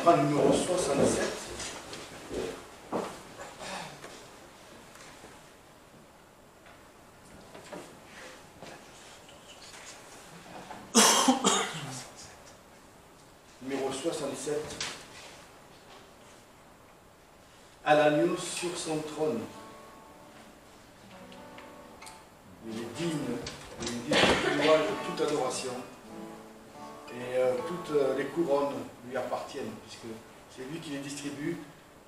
prendre le numéro 67. Numéro 67. À l'agneau sur son trône. Il est digne de toute louange, de toute adoration. Et toutes les couronnes lui appartiennent, puisque c'est lui qui les distribue.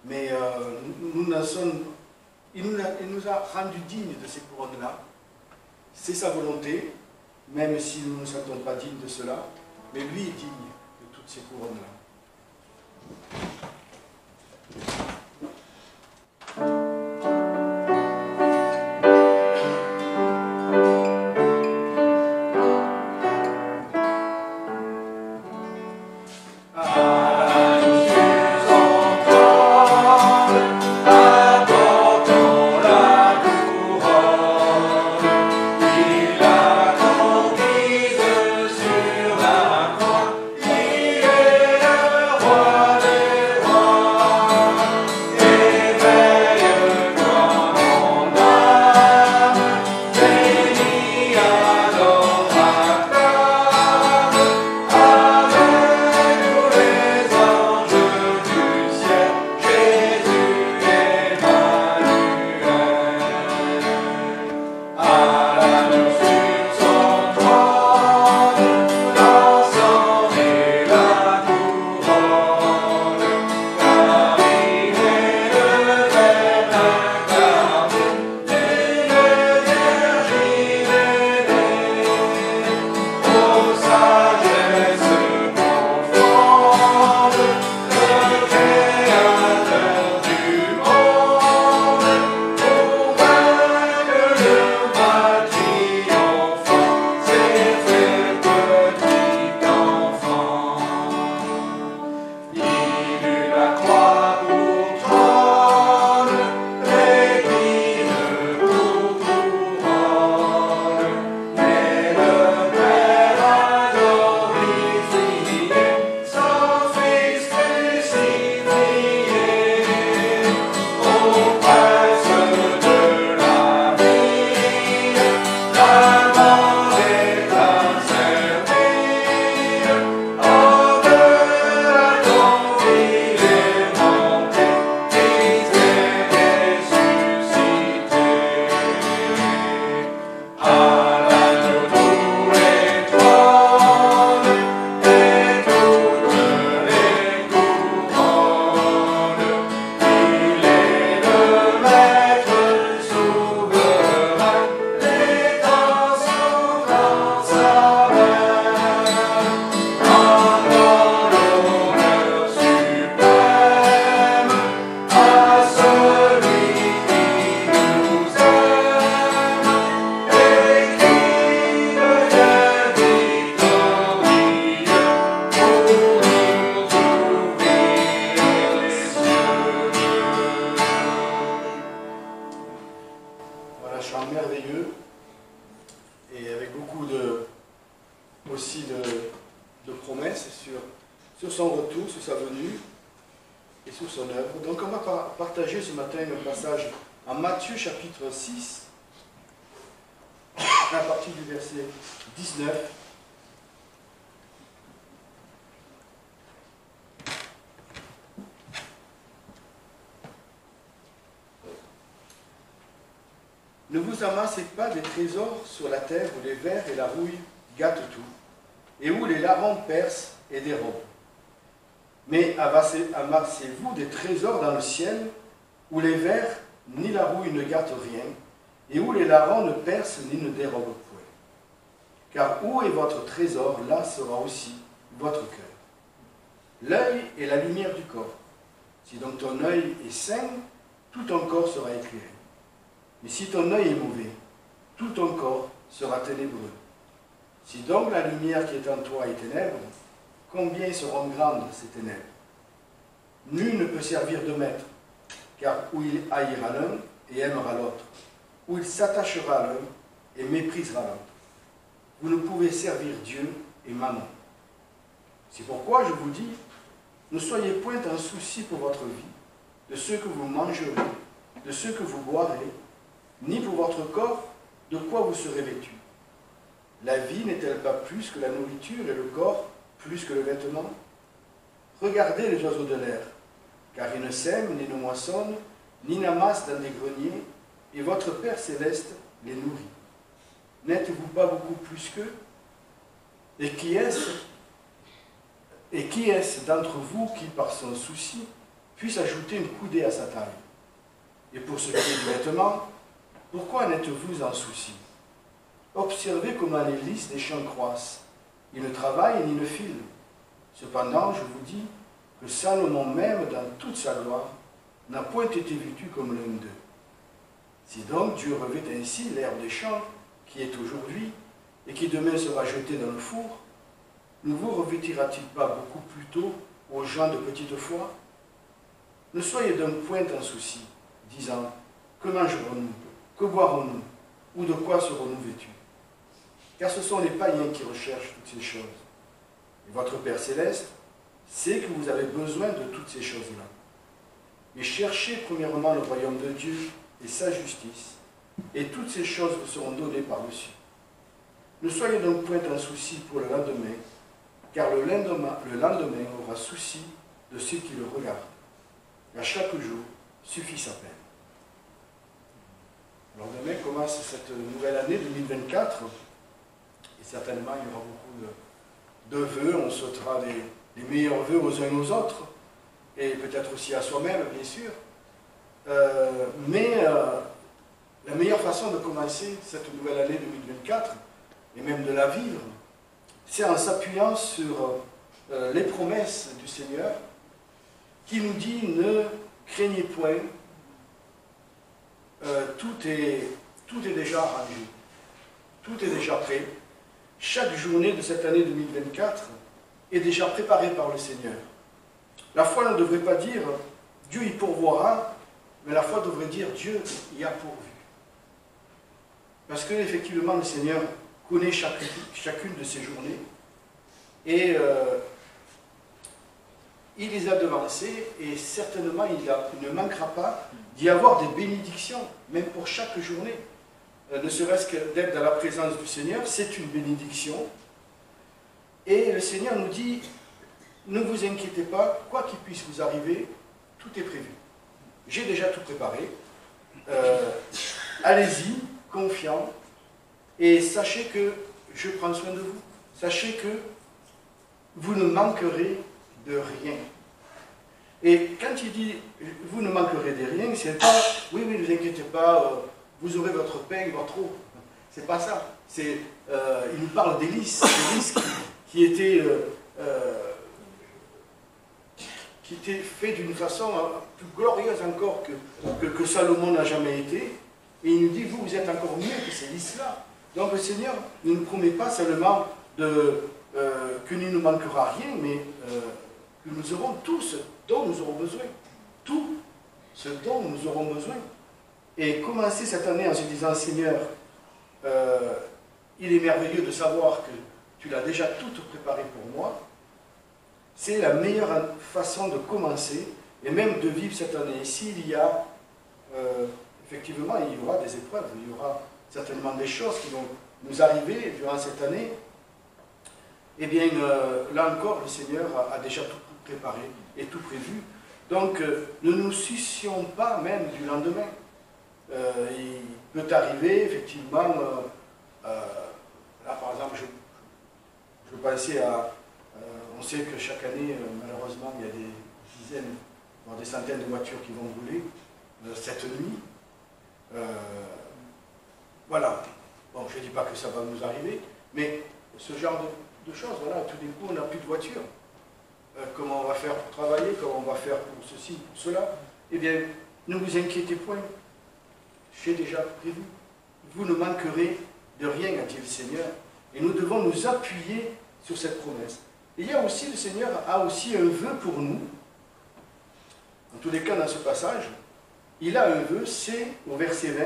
Mais il nous a rendus dignes de ces couronnes-là. C'est sa volonté, même si nous ne nous sentons pas dignes de cela. Mais lui est digne de toutes ces couronnes-là. Ne vous amassez pas des trésors sur la terre où les vers et la rouille gâtent tout, et où les larrons percent et dérobent. Mais amassez-vous des trésors dans le ciel, où les vers ni la rouille ne gâtent rien, et où les larrons ne percent ni ne dérobent point. Car où est votre trésor, là sera aussi votre cœur. L'œil est la lumière du corps. Si donc ton œil est sain, tout ton corps sera éclairé. Mais si ton œil est mauvais, tout ton corps sera ténébreux. Si donc la lumière qui est en toi est ténèbre, combien seront grandes ces ténèbres? Nul ne peut servir de maître, car où il haïra l'un et aimera l'autre, où il s'attachera à l'un et méprisera l'autre. Vous ne pouvez servir Dieu et Mammon. C'est pourquoi je vous dis, Ne soyez point en souci pour votre vie, de ce que vous mangerez, de ce que vous boirez, ni pour votre corps, de quoi vous serez vêtus. La vie n'est-elle pas plus que la nourriture et le corps plus que le vêtement? Regardez les oiseaux de l'air, car ils ne sèment, ni ne moissonnent, ni n'amassent dans des greniers, et votre Père céleste les nourrit. N'êtes-vous pas beaucoup plus qu'eux? Et qui est-ce d'entre vous qui, par son souci, puisse ajouter une coudée à sa taille? Et pour ce qui est du vêtement, pourquoi n'êtes-vous en souci? Observez comment les lys des champs croissent. Ils ne travaillent ni ne filent. Cependant, je vous dis que Salomon même, dans toute sa gloire, n'a point été vêtu comme l'un d'eux. Si donc Dieu revêt ainsi l'herbe des champs, qui est aujourd'hui, et qui demain sera jetée dans le four, ne vous revêtira-t-il pas beaucoup plus tôt aux gens de petite foi? Ne soyez donc point en souci, disant, que mangerons-nous, que boirons-nous, ou de quoi serons-nous vêtus? Car ce sont les païens qui recherchent toutes ces choses. Et votre Père céleste sait que vous avez besoin de toutes ces choses-là. Mais cherchez premièrement le royaume de Dieu et sa justice, et toutes ces choses vous seront données par-dessus. Ne soyez donc point en souci pour le lendemain, car le lendemain aura souci de ceux qui le regardent. À chaque jour suffit sa peine. Alors demain commence cette nouvelle année 2024, et certainement il y aura beaucoup de vœux, on souhaitera les meilleurs vœux aux uns aux autres, et peut-être aussi à soi-même, bien sûr. Mais la meilleure façon de commencer cette nouvelle année 2024, et même de la vivre, c'est en s'appuyant sur les promesses du Seigneur, qui nous dit « Ne craignez point, tout est déjà arrangé, tout est déjà prêt. Chaque journée de cette année 2024 est déjà préparée par le Seigneur. » La foi ne devrait pas dire « Dieu y pourvoira », mais la foi devrait dire « Dieu y a pourvu ». Parce qu'effectivement, le Seigneur connaît chacune de ces journées et il les a devancées et certainement il ne manquera pas d'y avoir des bénédictions, même pour chaque journée. Ne serait-ce que d'être dans la présence du Seigneur, c'est une bénédiction. Et le Seigneur nous dit, ne vous inquiétez pas, quoi qu'il puisse vous arriver, tout est prévu. J'ai déjà tout préparé. Allez-y, confiant, et sachez que je prends soin de vous. Sachez que vous ne manquerez de rien. Et quand il dit vous ne manquerez de rien, c'est pas oui, ne vous inquiétez pas, vous aurez votre pain, votre eau. C'est pas ça. Il nous parle des lys qui étaient faits d'une façon plus glorieuse encore que Salomon n'a jamais été. Et il nous dit vous êtes encore mieux que ces lys-là. Donc le Seigneur ne nous promet pas seulement qu'il ne nous manquera rien, mais que nous aurons tout ce dont nous aurons besoin. Tout ce dont nous aurons besoin. Et commencer cette année en se disant, Seigneur, il est merveilleux de savoir que tu l'as déjà tout préparé pour moi. C'est la meilleure façon de commencer et même de vivre cette année. S'il y a, effectivement, il y aura des épreuves, il y aura certainement des choses qui vont nous arriver durant cette année. Eh bien, là encore, le Seigneur a déjà tout préparé et tout prévu. Donc, ne nous soucions pas même du lendemain. Il peut arriver, effectivement, là par exemple, je pensais à... on sait que chaque année, malheureusement, il y a des dizaines, voire des centaines de voitures qui vont rouler cette nuit. Voilà. Bon, je ne dis pas que ça va nous arriver, mais ce genre de choses, voilà, tout d'un coup, on n'a plus de voiture. Comment on va faire pour travailler, comment on va faire pour ceci, pour cela? Eh bien, ne vous inquiétez point. J'ai déjà prévu. Vous ne manquerez de rien, a dit le Seigneur. Et nous devons nous appuyer sur cette promesse. Et il y a aussi, le Seigneur a aussi un vœu pour nous. En tous les cas, dans ce passage, il a un vœu, c'est au verset 20,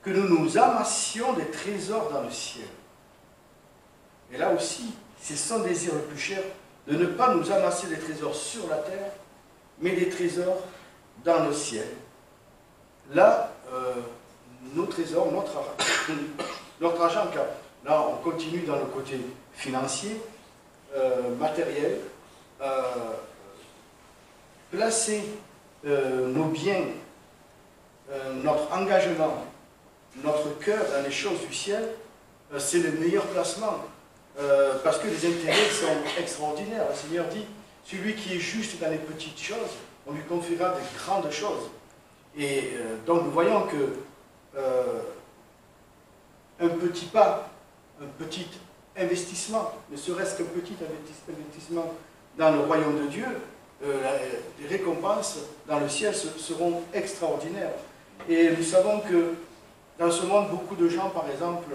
que nous nous amassions des trésors dans le ciel. Et là aussi, c'est son désir le plus cher de ne pas nous amasser des trésors sur la terre, mais des trésors dans le ciel. Là, nos trésors, notre argent, car là on continue dans le côté financier, matériel, placer nos biens, notre engagement, notre cœur dans les choses du ciel, c'est le meilleur placement, parce que les intérêts sont extraordinaires. Le Seigneur dit, celui qui est juste dans les petites choses, on lui confiera des grandes choses. Et donc nous voyons que un petit pas, un petit investissement, ne serait-ce qu'un petit investissement dans le royaume de Dieu, les récompenses dans le ciel seront extraordinaires. Et nous savons que dans ce monde, beaucoup de gens, par exemple,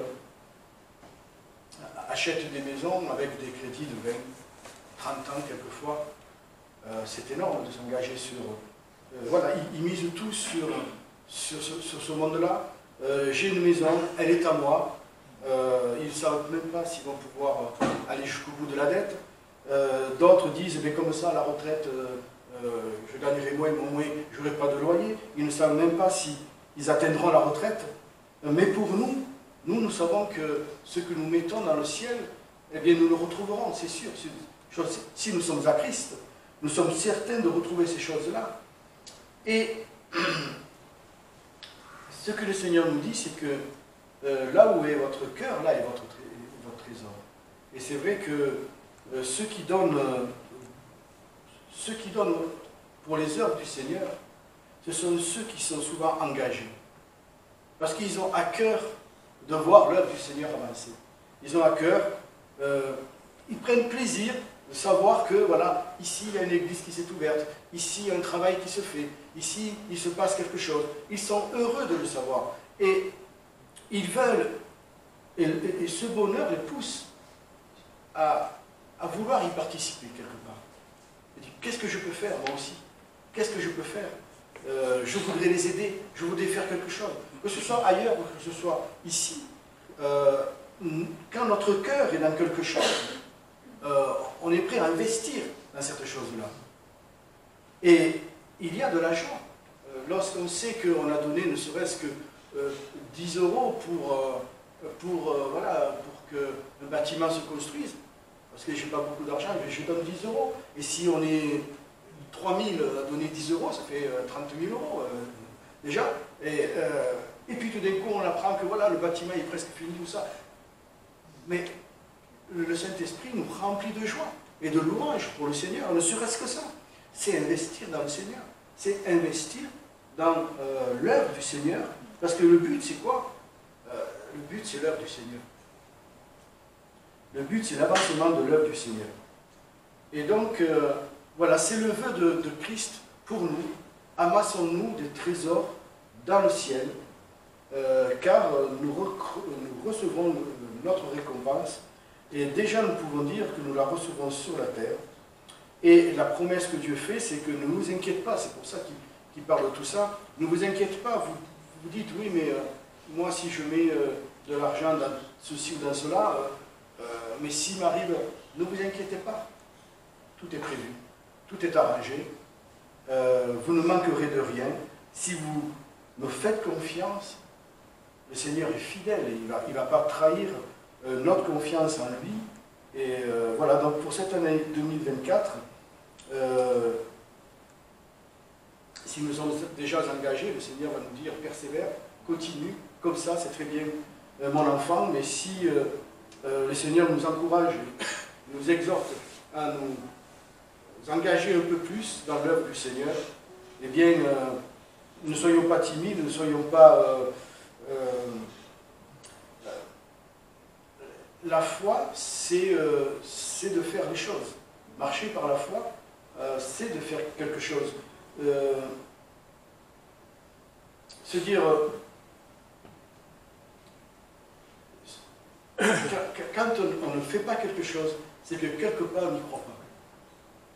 achètent des maisons avec des crédits de 20, 30 ans quelquefois. C'est énorme de s'engager sur... voilà, ils misent tout sur ce monde-là. J'ai une maison, elle est à moi. Ils ne savent même pas s'ils vont pouvoir aller jusqu'au bout de la dette. D'autres disent, mais comme ça, à la retraite, je gagnerai moins, je n'aurai pas de loyer. Ils ne savent même pas s'ils atteindront la retraite. Mais pour nous, nous savons que ce que nous mettons dans le ciel, eh bien, nous le retrouverons, c'est sûr. Si nous sommes à Christ, nous sommes certains de retrouver ces choses-là. Et ce que le Seigneur nous dit, c'est que là où est votre cœur, là est votre trésor. Et c'est vrai que ceux qui donnent pour les œuvres du Seigneur, ce sont ceux qui sont souvent engagés. Parce qu'ils ont à cœur de voir l'œuvre du Seigneur avancer. Ils ont à cœur, ils prennent plaisir de savoir que, voilà, ici il y a une église qui s'est ouverte, ici il y a un travail qui se fait, ici il se passe quelque chose. Ils sont heureux de le savoir. Et ils veulent, et ce bonheur les pousse à vouloir y participer quelque part. Ils disent, qu'est-ce que je peux faire moi aussi? Qu'est-ce que je peux faire? Je voudrais les aider, je voudrais faire quelque chose. Que ce soit ailleurs ou que ce soit ici, quand notre cœur est dans quelque chose, on est prêt à investir dans cette chose-là. Et il y a de la joie. Lorsqu'on sait qu'on a donné ne serait-ce que 10 euros pour qu'un bâtiment se construise, parce que je n'ai pas beaucoup d'argent, je donne 10 euros. Et si on est 3000 à donner 10 euros, ça fait 30 000 euros déjà. Et puis tout d'un coup, on apprend que voilà, le bâtiment est presque fini, tout ça. Mais le Saint-Esprit nous remplit de joie et de louange pour le Seigneur, ne serait-ce que ça. C'est investir dans le Seigneur. C'est investir dans l'œuvre du Seigneur. Parce que le but, c'est quoi? Le but, c'est l'œuvre du Seigneur. Le but, c'est l'avancement de l'œuvre du Seigneur. Et donc, voilà, c'est le vœu de Christ pour nous. Amassons-nous des trésors dans le ciel, car nous recevrons notre récompense. Et déjà, nous pouvons dire que nous la recevons sur la terre. Et la promesse que Dieu fait, c'est que ne vous inquiétez pas. C'est pour ça qu'il parle de tout ça. Ne vous inquiétez pas. Vous dites, oui, mais moi, si je mets de l'argent dans ceci ou dans cela, mais s'il m'arrive, ne vous inquiétez pas. Tout est prévu. Tout est arrangé. Vous ne manquerez de rien. Si vous me faites confiance, le Seigneur est fidèle et il ne va pas trahir notre confiance en lui. Et voilà, donc pour cette année 2024, si nous sommes déjà engagés, le Seigneur va nous dire persévère, continue, comme ça, c'est très bien mon enfant, mais si le Seigneur nous encourage, nous exhorte à nous engager un peu plus dans l'œuvre du Seigneur, eh bien, ne soyons pas timides, ne soyons pas... la foi, c'est de faire les choses. Marcher par la foi, c'est de faire quelque chose. Se dire... quand on ne fait pas quelque chose, c'est que quelque part on n'y croit pas.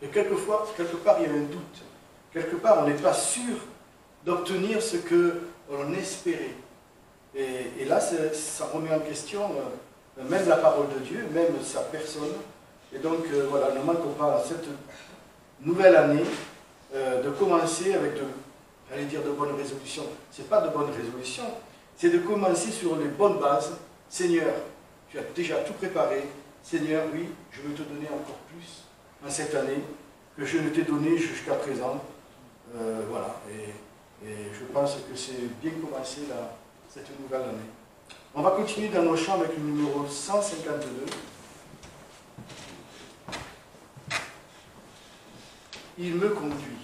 Et quelque part il y a un doute. Quelque part on n'est pas sûr d'obtenir ce qu'on espérait. Et là, ça remet en question même la parole de Dieu, même sa personne. Et donc, voilà, ne manquons pas cette nouvelle année de commencer avec j'allais dire de bonnes résolutions. Ce n'est pas de bonnes résolutions, c'est de commencer sur les bonnes bases. Seigneur, tu as déjà tout préparé. Seigneur, oui, je veux te donner encore plus en cette année que je ne t'ai donné jusqu'à présent. Voilà, et je pense que c'est bien commencé cette nouvelle année. On va continuer dans nos chants avec le numéro 152. Il me conduit.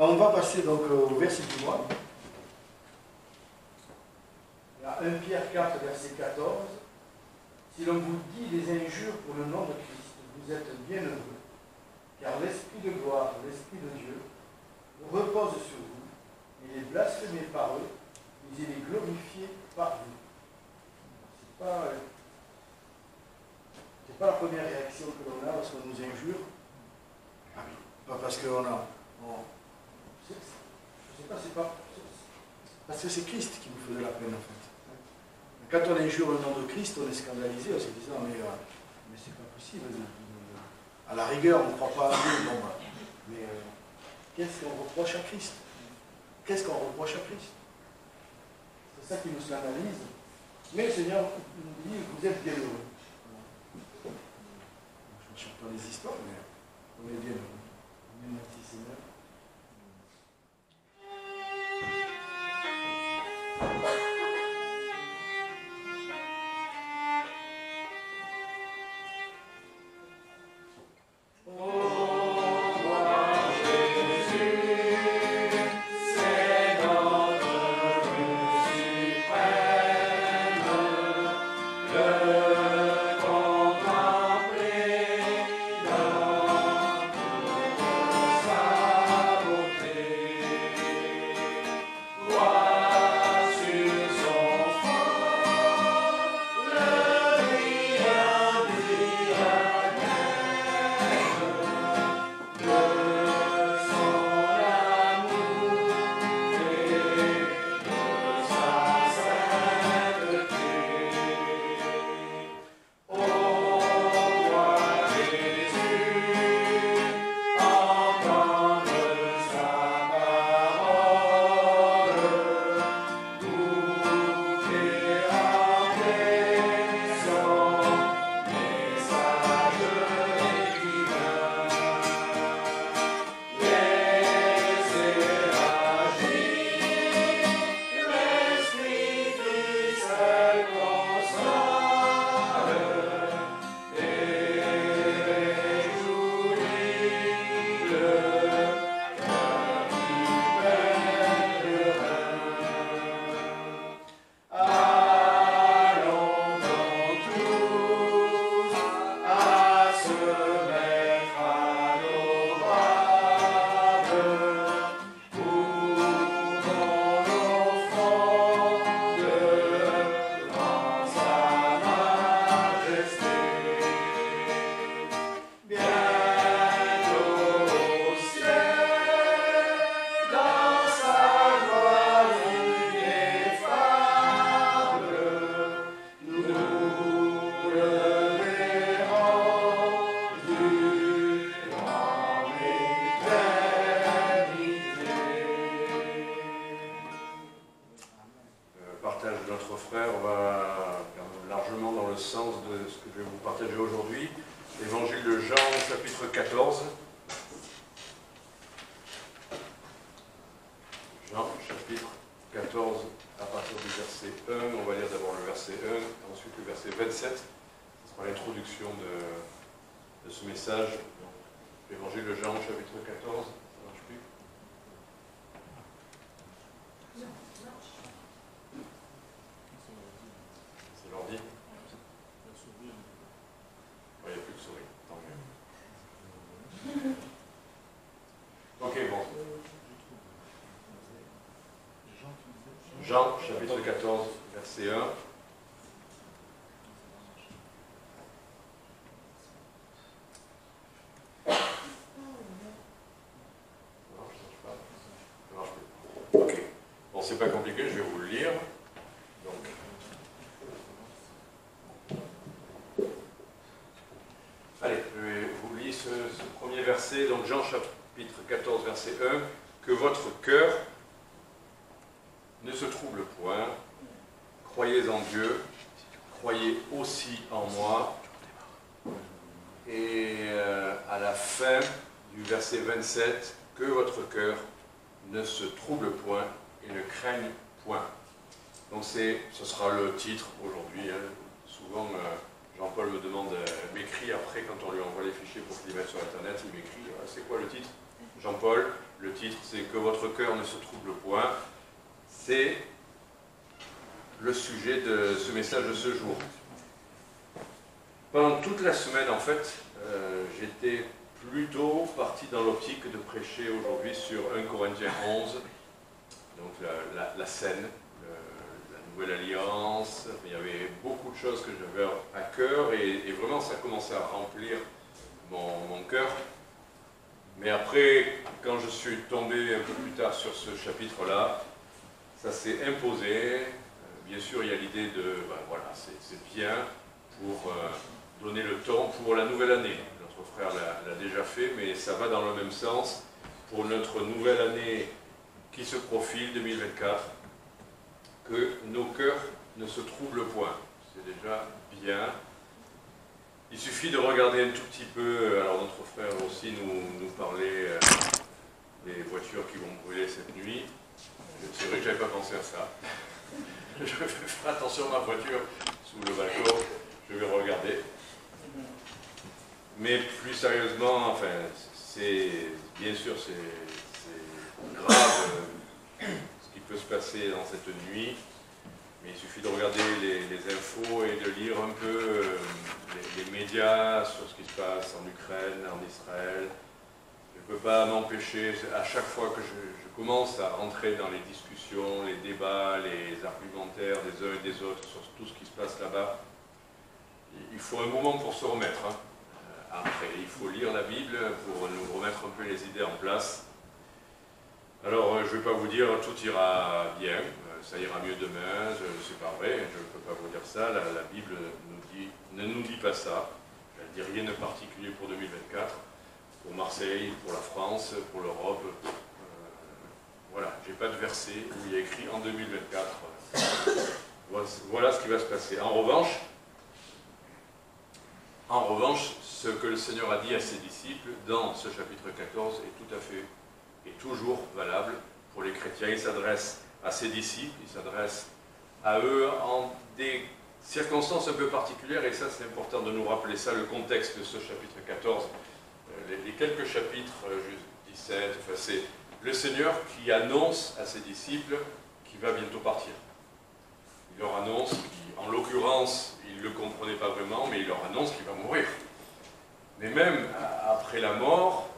On va passer donc au verset du mois. Il y a 1 Pierre 4, verset 14. Si l'on vous dit des injures pour le nom de Christ, vous êtes bienheureux, car l'Esprit de gloire, l'Esprit de Dieu, repose sur vous. Il est blasphémé par eux, mais il est glorifié par vous. C'est pas la première réaction que l'on a lorsqu'on nous injure. parce qu'on a... je sais pas, c'est pas... Parce que c'est Christ qui nous faisait la peine, en fait. Quand on injure le nom de Christ, on est scandalisé, on se dit, mais c'est pas possible. À la rigueur, on ne croit pas à Dieu, bon, mais qu'est-ce qu'on reproche à Christ? Qu'est-ce qu'on reproche à Christ? C'est ça qui nous scandalise. Mais le Seigneur nous dit, vous êtes bienheureux. Je ne cherche pas les histoires, mais on est bienheureux. On est merci Seigneur. Jean, chapitre 14, verset 1. Ok. Bon, c'est pas compliqué, je vais vous le lire. Donc. Allez, je vous lis ce premier verset. Donc, Jean, chapitre 14, verset 1. Que votre cœur ne se trouble point, croyez en Dieu, croyez aussi en moi. Et à la fin du verset 27, que votre cœur ne se trouble point et ne craigne point. Donc ce sera le titre aujourd'hui. Hein. Souvent, Jean-Paul me demande, m'écrit après quand on lui envoie les fichiers pour qu'il les mette sur Internet, il m'écrit, c'est quoi le titre? Jean-Paul, le titre c'est que votre cœur ne se trouble point. C'est le sujet de ce message de ce jour. Pendant toute la semaine, en fait, j'étais plutôt parti dans l'optique de prêcher aujourd'hui sur 1 Corinthiens 11, donc la scène, la nouvelle alliance. Il y avait beaucoup de choses que j'avais à cœur et vraiment ça commençait à remplir mon cœur. Mais après, quand je suis tombé un peu plus tard sur ce chapitre-là, ça s'est imposé. Bien sûr, il y a l'idée de, ben voilà, c'est bien pour donner le ton pour la nouvelle année. Notre frère l'a déjà fait, mais ça va dans le même sens pour notre nouvelle année qui se profile, 2024, que nos cœurs ne se troublent point. C'est déjà bien. Il suffit de regarder un tout petit peu, alors notre frère aussi nous parlait des voitures qui vont brûler cette nuit. C'est vrai que je n'avais pas pensé à ça. Je vais faire attention à ma voiture sous le balcon, je vais regarder. Mais plus sérieusement, enfin, bien sûr c'est grave ce qui peut se passer dans cette nuit. Mais il suffit de regarder les infos et de lire un peu les médias sur ce qui se passe en Ukraine, en Israël. Je ne peux pas m'empêcher, à chaque fois que je commence à rentrer dans les discussions, les débats, les argumentaires des uns et des autres sur tout ce qui se passe là-bas, il faut un moment pour se remettre. Hein. Après, il faut lire la Bible pour nous remettre un peu les idées en place. Alors, je ne vais pas vous dire tout ira bien. Ça ira mieux demain, c'est pas vrai, je ne peux pas vous dire ça, la Bible ne nous dit pas ça, elle ne dit rien de particulier pour 2024, pour Marseille, pour la France, pour l'Europe, voilà, j'ai pas de verset où il y a écrit en 2024, voilà ce qui va se passer. En revanche, ce que le Seigneur a dit à ses disciples dans ce chapitre 14 est tout à fait et toujours valable pour les chrétiens. Il s'adresse à ses disciples, il s'adresse à eux en des circonstances un peu particulières, et ça c'est important de nous rappeler ça, le contexte de ce chapitre 14, les quelques chapitres, 17, enfin, c'est le Seigneur qui annonce à ses disciples qu'il va bientôt partir. Il leur annonce, en l'occurrence, ils ne le comprenaient pas vraiment, mais il leur annonce qu'il va mourir. Mais même après la mort,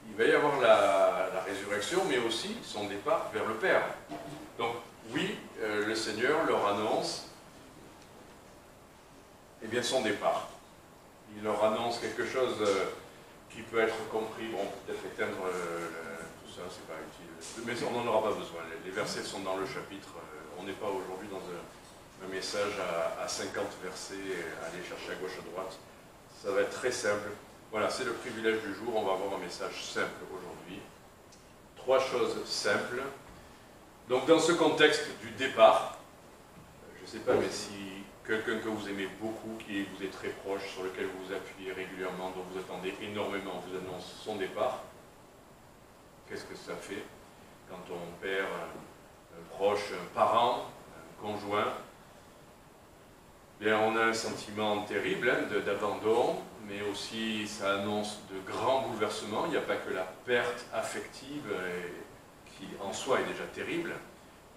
il va y avoir la résurrection, mais aussi son départ vers le Père. Donc, oui, le Seigneur leur annonce eh bien, son départ. Il leur annonce quelque chose qui peut être compris, bon, peut-être éteindre tout ça, c'est pas utile, mais on n'en aura pas besoin. Les versets sont dans le chapitre, on n'est pas aujourd'hui dans un message à 50 versets, à aller chercher à gauche, à droite. Ça va être très simple. Voilà, c'est le privilège du jour, on va avoir un message simple aujourd'hui. 3 choses simples. Donc dans ce contexte du départ, je ne sais pas, mais si quelqu'un que vous aimez beaucoup, qui vous est très proche, sur lequel vous vous appuyez régulièrement, dont vous attendez énormément, vous annonce son départ, qu'est-ce que ça fait quand on perd un proche, un parent, un conjoint? Bien, on a un sentiment terrible d'abandon, mais aussi ça annonce de grands bouleversements. Il n'y a pas que la perte affective qui en soi est déjà terrible,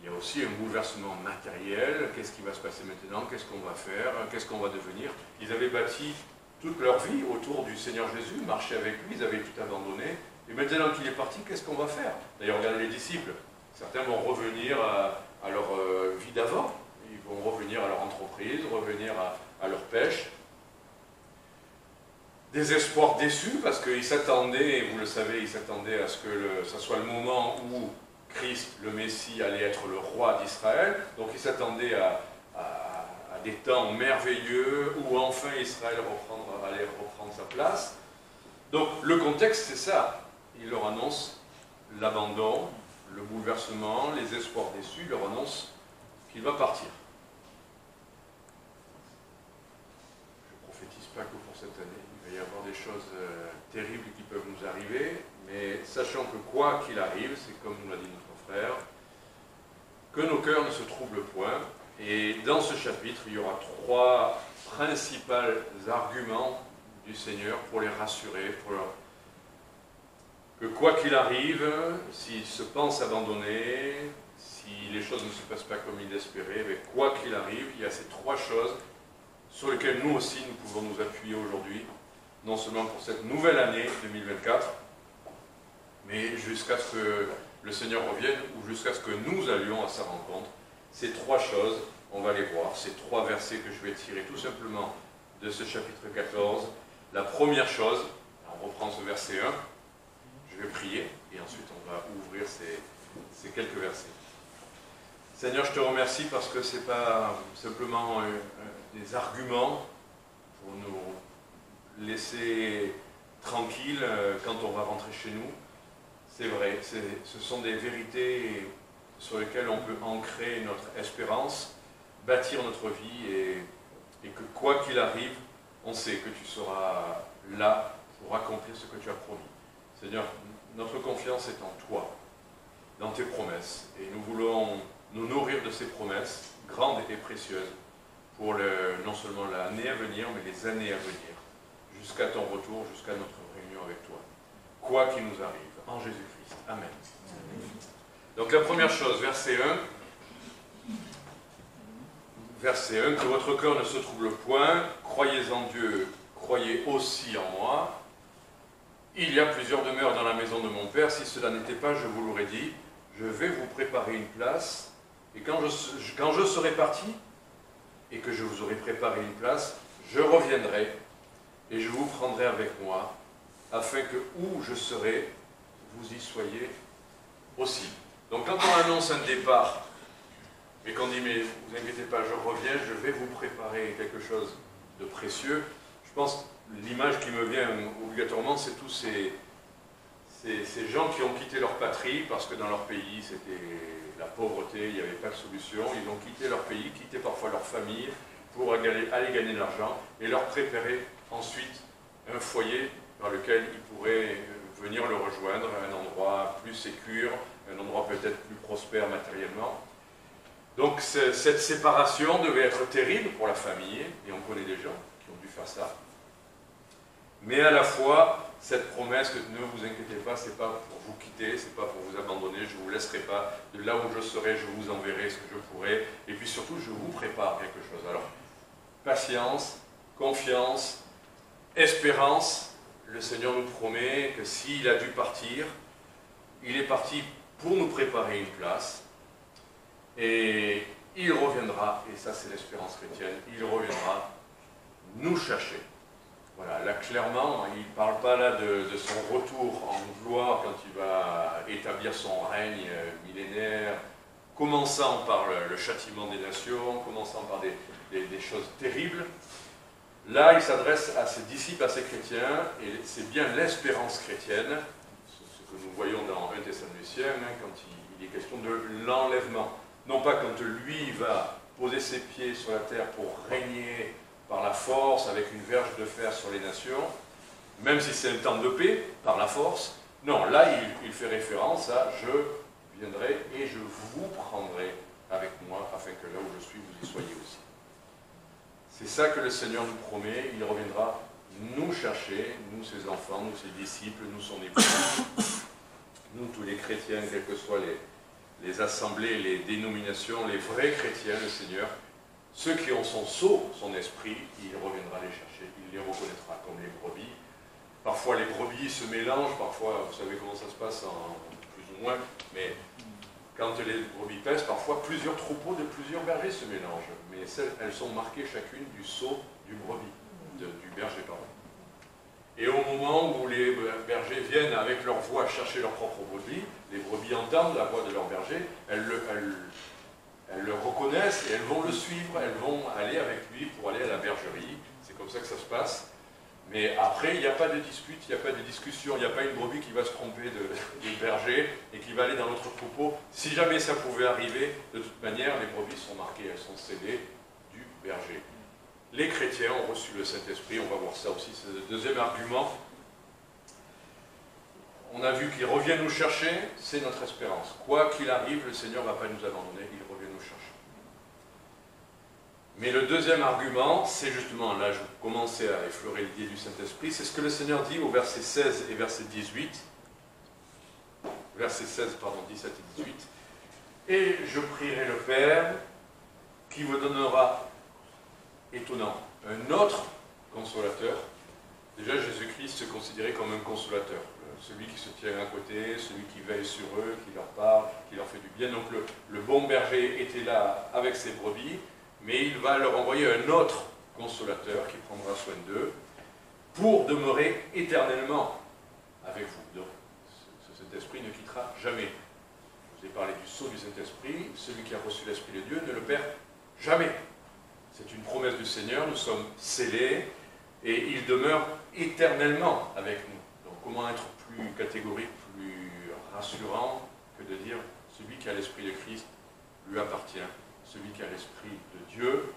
il y a aussi un bouleversement matériel. Qu'est-ce qui va se passer maintenant? Qu'est-ce qu'on va faire? Qu'est-ce qu'on va devenir? Ils avaient bâti toute leur vie autour du Seigneur Jésus, marché avec lui, ils avaient tout abandonné. Et maintenant qu'il est parti, qu'est-ce qu'on va faire? D'ailleurs, regardez les disciples. Certains vont revenir à leur vie d'avant. Ils vont revenir à leur entreprise, revenir à leur pêche. Des espoirs déçus, parce qu'ils s'attendaient, et vous le savez, ils s'attendaient à ce que ça soit le moment où Christ, le Messie, allait être le roi d'Israël. Donc ils s'attendaient à des temps merveilleux où enfin Israël allait reprendre sa place. Donc le contexte, c'est ça. Il leur annonce l'abandon, le bouleversement, les espoirs déçus. Il leur annonce qu'il va partir. Je ne prophétise pas que pour cette année. Il va y avoir des choses terribles qui peuvent nous arriver, mais sachant que quoi qu'il arrive, c'est comme nous l'a dit notre frère, que nos cœurs ne se troublent point. Et dans ce chapitre, il y aura 3 principaux arguments du Seigneur pour les rassurer, que quoi qu'il arrive, s'ils se pensent abandonnés, si les choses ne se passent pas comme ils l'espéraient, mais quoi qu'il arrive, il y a ces 3 choses sur lesquelles nous aussi nous pouvons nous appuyer aujourd'hui, non seulement pour cette nouvelle année 2024, mais jusqu'à ce que le Seigneur revienne ou jusqu'à ce que nous allions à sa rencontre. Ces 3 choses, on va les voir, ces 3 versets que je vais tirer tout simplement de ce chapitre 14. La première chose, on reprend ce verset 1, ensuite on va ouvrir ces quelques versets. Seigneur, je te remercie parce que ce n'est pas simplement des arguments pour nous laisser tranquilles quand on va rentrer chez nous. C'est vrai, ce sont des vérités sur lesquelles on peut ancrer notre espérance, bâtir notre vie et que quoi qu'il arrive, on sait que tu seras là pour accomplir ce que tu as promis. Seigneur, notre confiance est en toi, dans tes promesses. Et nous voulons nous nourrir de ces promesses, grandes et précieuses, pour non seulement l'année à venir, mais les années à venir, jusqu'à ton retour, jusqu'à notre réunion avec toi. Quoi qu'il nous arrive, en Jésus-Christ. Amen. Donc la première chose, verset 1. Verset 1, que votre cœur ne se trouble point, croyez en Dieu, croyez aussi en moi. Il y a plusieurs demeures dans la maison de mon Père, si cela n'était pas, je vous l'aurais dit, je vais vous préparer une place, et quand je serai parti, et que je vous aurai préparé une place, je reviendrai, et je vous prendrai avec moi, afin que où je serai, vous y soyez aussi. Donc quand on annonce un départ, et qu'on dit, mais vous inquiétez pas, je reviens, je vais vous préparer quelque chose de précieux. Je pense que l'image qui me vient obligatoirement, c'est tous ces gens qui ont quitté leur patrie, parce que dans leur pays, c'était la pauvreté, il n'y avait pas de solution. Ils ont quitté leur pays, quitté parfois leur famille, pour aller gagner de l'argent, et leur préparer ensuite un foyer dans lequel ils pourraient venir le rejoindre, un endroit plus sécure, un endroit peut-être plus prospère matériellement. Donc cette séparation devait être terrible pour la famille, et on connaît des gens qui ont dû faire ça. Mais à la fois, cette promesse que ne vous inquiétez pas, ce n'est pas pour vous quitter, ce n'est pas pour vous abandonner, je ne vous laisserai pas, de là où je serai, je vous enverrai ce que je pourrai, et puis surtout, je vous prépare quelque chose. Alors, patience, confiance, espérance, le Seigneur nous promet que s'il a dû partir, il est parti pour nous préparer une place, et il reviendra, et ça c'est l'espérance chrétienne, il reviendra nous chercher. Voilà, là clairement, il ne parle pas là de son retour en gloire quand il va établir son règne millénaire, commençant par le châtiment des nations, commençant par des choses terribles. Là, il s'adresse à ses disciples, à ses chrétiens, et c'est bien l'espérance chrétienne, ce que nous voyons dans 1 Thessaloniciens, quand il est question de l'enlèvement. Non pas quand lui va poser ses pieds sur la terre pour régner par la force, avec une verge de fer sur les nations, même si c'est un temps de paix, par la force. Non, là, il fait référence à « je viendrai et je vous prendrai avec moi, afin que là où je suis, vous y soyez aussi ». C'est ça que le Seigneur nous promet, il reviendra nous chercher, nous ses enfants, nous ses disciples, nous son époux, nous tous les chrétiens, quelles que soient les assemblées, les dénominations, les vrais chrétiens, le Seigneur, ceux qui ont son sceau, son esprit, il reviendra les chercher, il les reconnaîtra comme les brebis. Parfois les brebis se mélangent, parfois, vous savez comment ça se passe, plus ou moins, mais quand les brebis pèsent, parfois plusieurs troupeaux de plusieurs bergers se mélangent, mais elles sont marquées chacune du sceau du brebis, du berger, pardon. Et au moment où les bergers viennent avec leur voix chercher leur propre brebis, les brebis entendent la voix de leur berger, elles le reconnaissent et elles vont le suivre, elles vont aller avec lui pour aller à la bergerie. C'est comme ça que ça se passe. Mais après, il n'y a pas de dispute, il n'y a pas de discussion, il n'y a pas une brebis qui va se tromper de berger et qui va aller dans l'autre troupeau. Si jamais ça pouvait arriver, de toute manière, les brebis sont marquées, elles sont scellées du berger. Les chrétiens ont reçu le Saint-Esprit, on va voir ça aussi, c'est le deuxième argument. On a vu qu'il revient nous chercher, c'est notre espérance. Quoi qu'il arrive, le Seigneur ne va pas nous abandonner, il revient nous chercher. Mais le deuxième argument, c'est justement, là je commençais à effleurer l'idée du Saint-Esprit, c'est ce que le Seigneur dit au verset 16 et verset 18. Verset 16, pardon, 17 et 18. Et je prierai le Père qui vous donnera, étonnant, un autre consolateur. Déjà Jésus-Christ se considérait comme un consolateur. Celui qui se tient à côté, celui qui veille sur eux, qui leur parle, qui leur fait du bien. Donc le bon berger était là avec ses brebis, mais il va leur envoyer un autre consolateur qui prendra soin d'eux pour demeurer éternellement avec vous. Donc cet Saint-Esprit ne quittera jamais. Je vous ai parlé du sceau du Saint-Esprit. Celui qui a reçu l'Esprit de Dieu ne le perd jamais. C'est une promesse du Seigneur, nous sommes scellés et il demeure éternellement avec nous. Donc comment être plus catégorique, plus rassurant que de dire celui qui a l'Esprit de Christ lui appartient. Celui qui a l'Esprit de Dieu,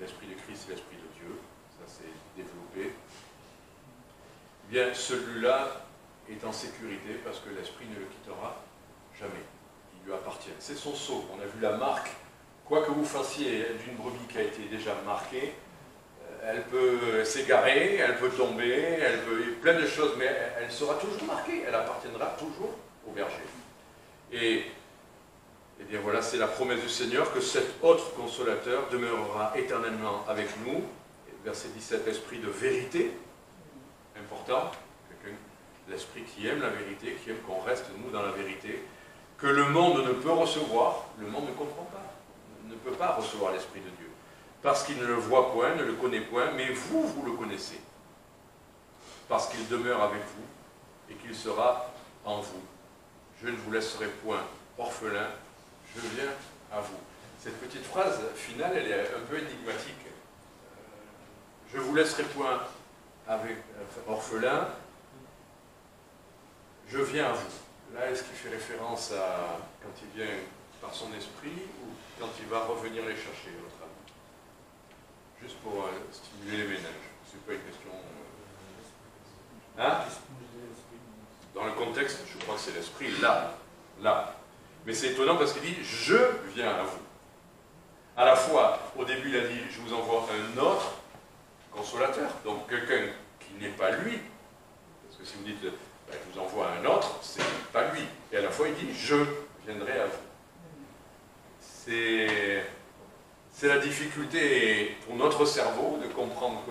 l'Esprit de Christ c'est l'Esprit de Dieu, ça c'est développé. Eh bien celui-là est en sécurité parce que l'Esprit ne le quittera jamais. Il lui appartient. C'est son sceau. On a vu la marque. Quoi que vous fassiez d'une brebis qui a été déjà marquée, elle peut s'égarer, elle peut tomber, elle peut plein de choses, mais elle sera toujours marquée, elle appartiendra toujours au berger. Et bien voilà, c'est la promesse du Seigneur que cet autre consolateur demeurera éternellement avec nous. Verset 17, l'esprit de vérité, important, l'esprit qui aime la vérité, qui aime qu'on reste nous dans la vérité, que le monde ne peut recevoir, le monde ne comprend pas. Ne peut pas recevoir l'Esprit de Dieu, parce qu'il ne le voit point, ne le connaît point, mais vous, vous le connaissez, parce qu'il demeure avec vous, et qu'il sera en vous. Je ne vous laisserai point orphelin, je viens à vous. Cette petite phrase finale, elle est un peu énigmatique. Je ne vous laisserai point orphelin, je viens à vous. Là, est-ce qu'il fait référence à quand il vient par son esprit, ou quand il va revenir les chercher, votre ami? Juste pour stimuler les ménages. C'est pas une question... Hein? Dans le contexte, je crois que c'est l'esprit, là. Mais c'est étonnant parce qu'il dit « je viens à vous ». À la fois, au début, il a dit « je vous envoie un autre consolateur », donc quelqu'un qui n'est pas lui. Parce que si vous dites « je vous envoie un autre », c'est pas lui. Et à la fois, il dit « je viendrai à vous ». C'est la difficulté pour notre cerveau de comprendre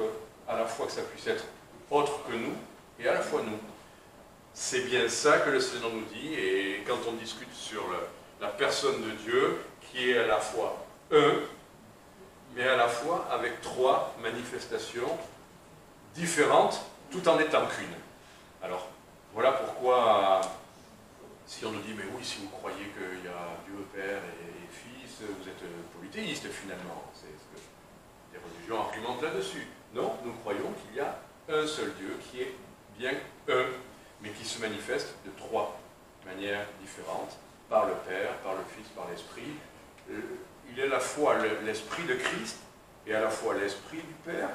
à la fois que ça puisse être autre que nous et à la fois nous. C'est bien ça que le Seigneur nous dit, et quand on discute sur la personne de Dieu, qui est à la fois un, mais à la fois avec trois manifestations différentes, tout en étant qu'une. Alors, voilà pourquoi, si on nous dit, mais oui, si vous croyez qu'il y a Dieu Père et Fils, vous êtes polythéiste finalement. C'est ce que les religions argumentent là-dessus. Non, nous croyons qu'il y a un seul Dieu qui est bien un, mais qui se manifeste de trois manières différentes, par le Père, par le Fils, par l'Esprit. Il est à la fois l'Esprit de Christ et à la fois l'Esprit du Père.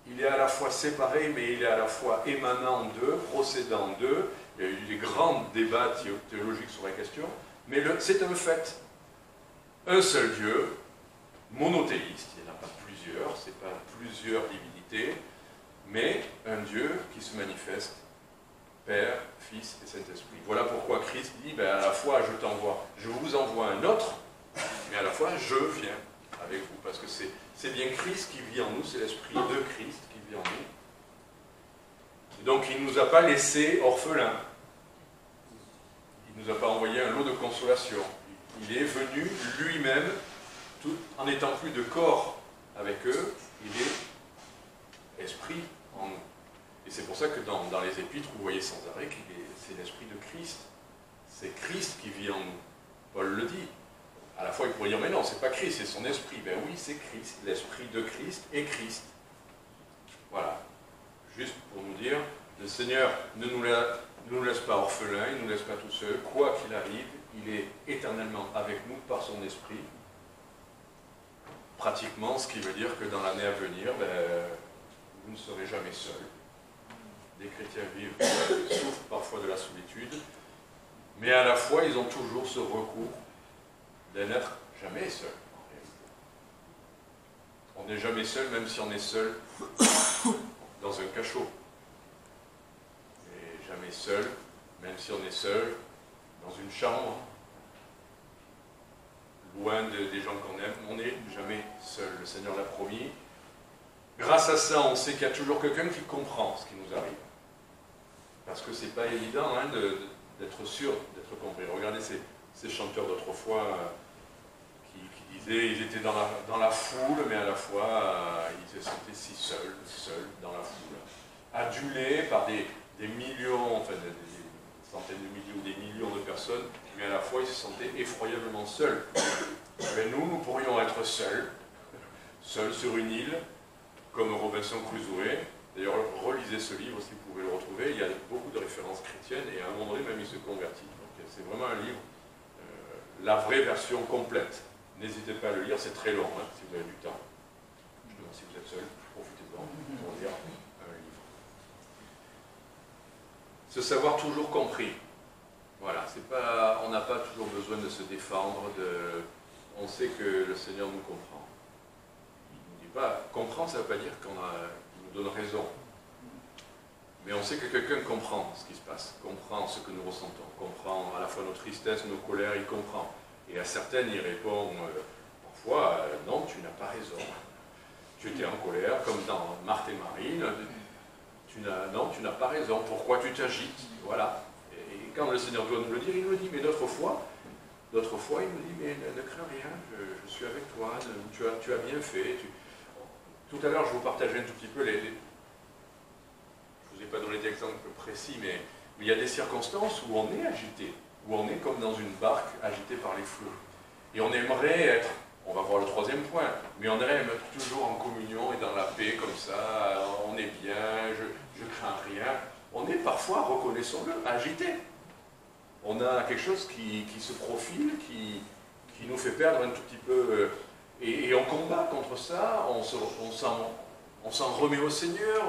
Il est à la fois séparé, mais il est à la fois émanant d'eux, procédant d'eux. Il y a eu des grands débats théologiques sur la question, mais c'est un fait. Un seul Dieu, monothéiste, il n'y en a pas plusieurs, ce n'est pas plusieurs divinités, mais un Dieu qui se manifeste, Père, Fils et Saint-Esprit. Voilà pourquoi Christ dit, à la fois je vous envoie un autre, mais à la fois je viens avec vous, parce que c'est bien Christ qui vit en nous, c'est l'Esprit de Christ qui vit en nous. Et donc il ne nous a pas laissés orphelins, il ne nous a pas envoyé un lot de consolation. Il est venu lui-même, tout en n'étant plus de corps avec eux, il est esprit en nous. Et c'est pour ça que dans les épîtres, vous voyez sans arrêt que c'est l'esprit de Christ. C'est Christ qui vit en nous. Paul le dit. À la fois, il pourrait dire, mais non, c'est pas Christ, c'est son esprit. Ben oui, c'est Christ, l'esprit de Christ et Christ. Voilà. Juste pour nous dire, le Seigneur ne nous laisse pas orphelins, il ne nous laisse pas tout seuls. Quoi qu'il arrive, il est éternellement avec nous par son esprit. Pratiquement, ce qui veut dire que dans l'année à venir, vous ne serez jamais seuls. Les chrétiens souffrent parfois de la solitude, mais à la fois, ils ont toujours ce recours de n'être jamais seul, en réalité. On n'est jamais seul, même si on est seul dans un cachot. Et jamais seul, même si on est seul dans une chambre, loin des gens qu'on aime, on n'est jamais seul. Le Seigneur l'a promis. Grâce à ça, on sait qu'il y a toujours quelqu'un qui comprend ce qui nous arrive. Parce que c'est pas évident d'être sûr, d'être compris. Regardez ces chanteurs d'autrefois qui disaient ils étaient dans la foule, mais à la fois ils se sentaient si seuls dans la foule. Adulés par des millions, enfin des centaines personne, mais à la fois ils se sentaient effroyablement seuls. Mais nous pourrions être seuls sur une île, comme Robinson Crusoe. D'ailleurs, relisez ce livre si vous pouvez le retrouver. Il y a beaucoup de références chrétiennes et à un moment donné, même il se convertit. Donc c'est vraiment un livre, la vraie version complète. N'hésitez pas à le lire, c'est très long, hein, si vous avez du temps. Je demande si vous êtes seul, profitez-en pour lire un livre. Se savoir toujours compris. Voilà, on n'a pas toujours besoin de se défendre, on sait que le Seigneur nous comprend. Il ne nous dit pas, comprendre, ça ne veut pas dire qu'il nous donne raison. Mais on sait que quelqu'un comprend ce qui se passe, comprend ce que nous ressentons, comprend à la fois nos tristesses, nos colères, il comprend. Et à certaines, il répond parfois, non, tu n'as pas raison. Tu étais en colère, comme dans Marthe et Marie, non, tu n'as pas raison, pourquoi tu t'agites? Voilà. Et quand le Seigneur doit nous le dire, il nous le dit, mais d'autres fois, il nous dit, mais ne crains rien, je suis avec toi, tu as bien fait. Tout à l'heure, je vous partageais un tout petit peu je ne vous ai pas donné d'exemple précis, mais il y a des circonstances où on est agité, où on est comme dans une barque agitée par les flots. Et on aimerait être, on va voir le troisième point, mais on aimerait être toujours en communion et dans la paix, comme ça, on est bien, je crains rien. On est parfois, reconnaissons-le, agité. On a quelque chose qui se profile, qui nous fait perdre un tout petit peu, et on combat contre ça, on s'en remet au Seigneur,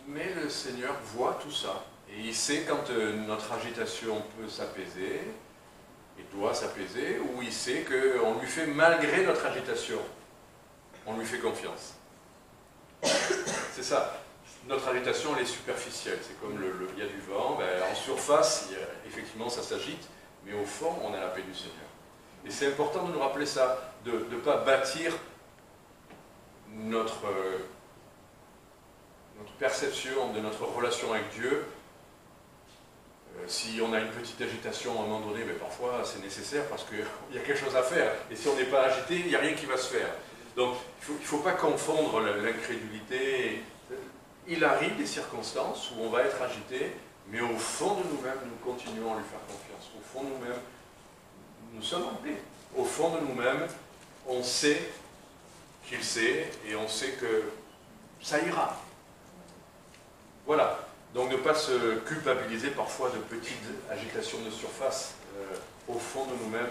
mais le Seigneur voit tout ça, et il sait quand notre agitation peut s'apaiser, et doit s'apaiser, ou il sait qu'on lui fait, malgré notre agitation, on lui fait confiance. C'est ça. Notre agitation, elle est superficielle. C'est comme il y a du vent, en surface, effectivement, ça s'agite, mais au fond, on a la paix du Seigneur. Et c'est important de nous rappeler ça, de ne pas bâtir notre perception de notre relation avec Dieu. Si on a une petite agitation à un moment donné, parfois c'est nécessaire parce qu'il y a quelque chose à faire. Et si on n'est pas agité, il n'y a rien qui va se faire. Donc il ne faut pas confondre l'incrédulité. Il arrive des circonstances où on va être agité, mais au fond de nous-mêmes, nous continuons à lui faire confiance. Au fond de nous-mêmes, nous sommes en paix. Au fond de nous-mêmes, on sait qu'il sait et on sait que ça ira. Voilà. Donc ne pas se culpabiliser parfois de petites agitations de surface au fond de nous-mêmes,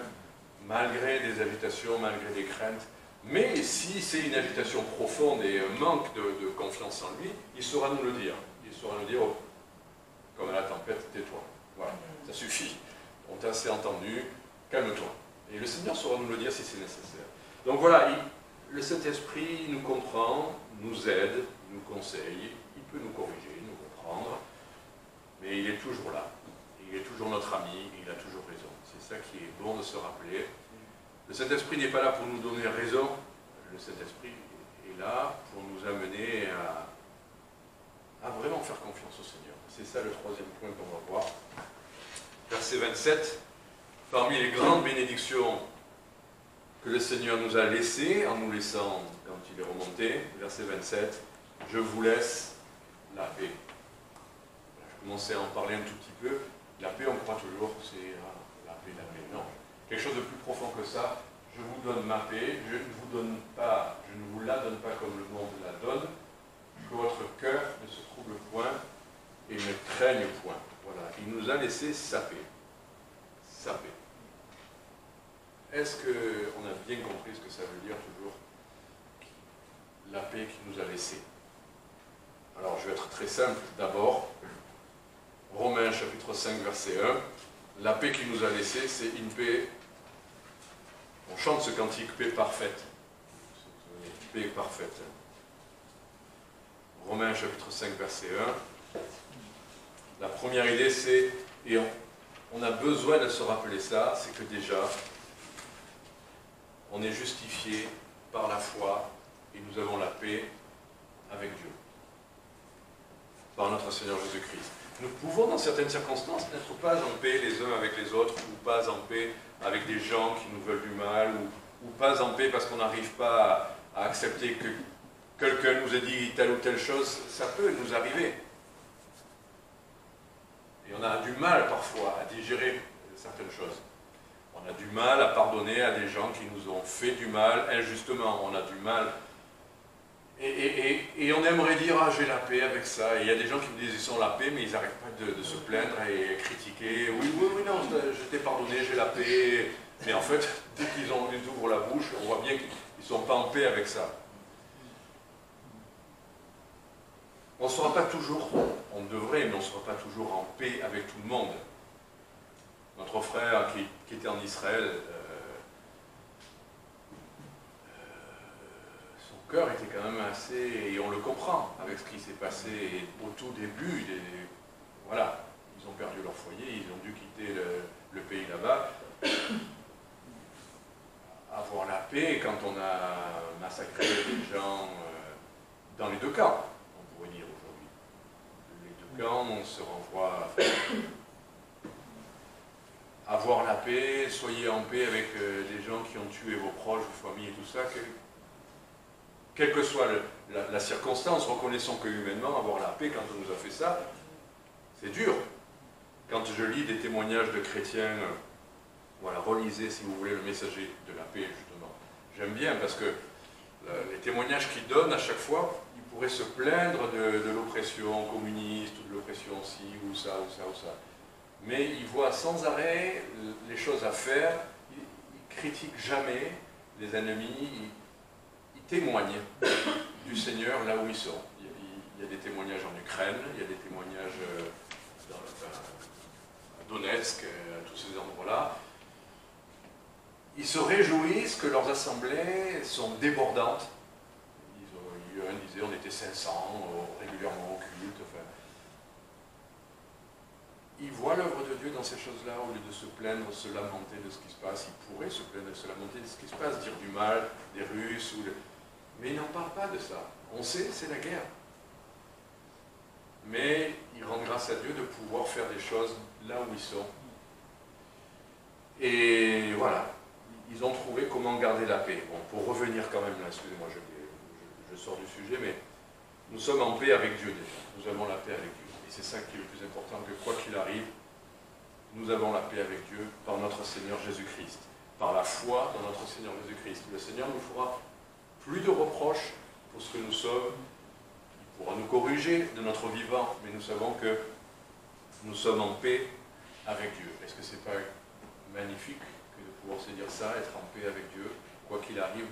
malgré des agitations, malgré des craintes. Mais si c'est une agitation profonde et un manque de confiance en lui, il saura nous le dire. Il saura nous dire, oh, comme à la tempête, tais-toi. Voilà, ça suffit. On t'a assez entendu, calme-toi. Et le Seigneur saura nous le dire si c'est nécessaire. Donc voilà, le Saint-Esprit nous comprend, nous aide, nous conseille, il peut nous corriger, nous comprendre, mais il est toujours là. Il est toujours notre ami, il a toujours raison. C'est ça qui est bon de se rappeler. Le Saint-Esprit n'est pas là pour nous donner raison, le Saint-Esprit est là pour nous amener à vraiment faire confiance au Seigneur. C'est ça le troisième point qu'on va voir. Verset 27, parmi les grandes bénédictions que le Seigneur nous a laissées, en nous laissant, quand il est remonté, verset 27, je vous laisse la paix. Je commençais à en parler un tout petit peu. La paix, on croit toujours, c'est la paix. Non. Quelque chose de plus profond que ça, je vous donne ma paix, je ne vous la donne pas comme le monde la donne, que votre cœur ne se trouble point et ne craigne point. Voilà, il nous a laissé sa paix. Sa paix. Est-ce qu'on a bien compris ce que ça veut dire toujours? La paix qu'il nous a laissée. Alors je vais être très simple d'abord. Romains chapitre 5 verset 1. La paix qu'il nous a laissée, c'est une paix. On chante ce cantique, paix parfaite. Paix parfaite. Romains chapitre 5 verset 1. La première idée, c'est, et on a besoin de se rappeler ça, c'est que déjà, on est justifié par la foi et nous avons la paix avec Dieu. Par notre Seigneur Jésus-Christ. Nous pouvons, dans certaines circonstances, n'être pas en paix les uns avec les autres, ou pas en paix avec des gens qui nous veulent du mal, ou pas en paix parce qu'on n'arrive pas à accepter que quelqu'un nous ait dit telle ou telle chose. Ça peut nous arriver. Et on a du mal parfois à digérer certaines choses. On a du mal à pardonner à des gens qui nous ont fait du mal injustement. On a du mal. Et on aimerait dire, ah, j'ai la paix avec ça. Et il y a des gens qui me disent, ils ont la paix, mais ils n'arrêtent pas de se plaindre et critiquer. Oui, oui, oui, non, je t'ai pardonné, j'ai la paix. Mais en fait, dès qu'ils ouvrent la bouche, on voit bien qu'ils ne sont pas en paix avec ça. On ne sera pas toujours, on devrait, mais on ne sera pas toujours en paix avec tout le monde. Notre frère qui était en Israël, son cœur était quand même assez, et on le comprend avec ce qui s'est passé au tout début. Voilà, ils ont perdu leur foyer, ils ont dû quitter le pays là-bas. Avoir la paix quand on a massacré des gens dans les deux camps, on pourrait dire aujourd'hui. Les deux camps, on se renvoie. Avoir la paix, soyez en paix avec les gens qui ont tué vos proches, vos familles et tout ça. Quelle que soit la circonstance, reconnaissons que humainement, avoir la paix quand on nous a fait ça, c'est dur. Quand je lis des témoignages de chrétiens, voilà, relisez si vous voulez le messager de la paix, justement. J'aime bien parce que les témoignages qu'ils donnent à chaque fois, ils pourraient se plaindre de l'oppression communiste, ou de l'oppression ci, ou ça, ou ça, ou ça. Mais ils voient sans arrêt les choses à faire, ils ne critiquent jamais les ennemis, ils témoignent du Seigneur là où ils sont. Il y a des témoignages en Ukraine, il y a des témoignages à Donetsk, à tous ces endroits-là. Ils se réjouissent que leurs assemblées sont débordantes. Un disait on était 500 régulièrement au culte. Enfin, ils voient l'œuvre de Dieu dans ces choses-là, au lieu de se plaindre, se lamenter de ce qui se passe. Ils pourraient se plaindre et se lamenter de ce qui se passe, dire du mal des Russes. Mais ils n'en parlent pas de ça. On sait, c'est la guerre. Mais ils rendent grâce à Dieu de pouvoir faire des choses là où ils sont. Et voilà, ils ont trouvé comment garder la paix. Bon, pour revenir quand même là, excusez-moi, je sors du sujet, mais nous sommes en paix avec Dieu déjà. Nous avons la paix avec Dieu. Et c'est ça qui est le plus important, que quoi qu'il arrive, nous avons la paix avec Dieu par notre Seigneur Jésus-Christ. Par la foi dans notre Seigneur Jésus-Christ. Le Seigneur nous fera plus de reproches pour ce que nous sommes. Il pourra nous corriger de notre vivant, mais nous savons que nous sommes en paix avec Dieu. Est-ce que ce n'est pas magnifique que de pouvoir se dire ça, être en paix avec Dieu, quoi qu'il arrive?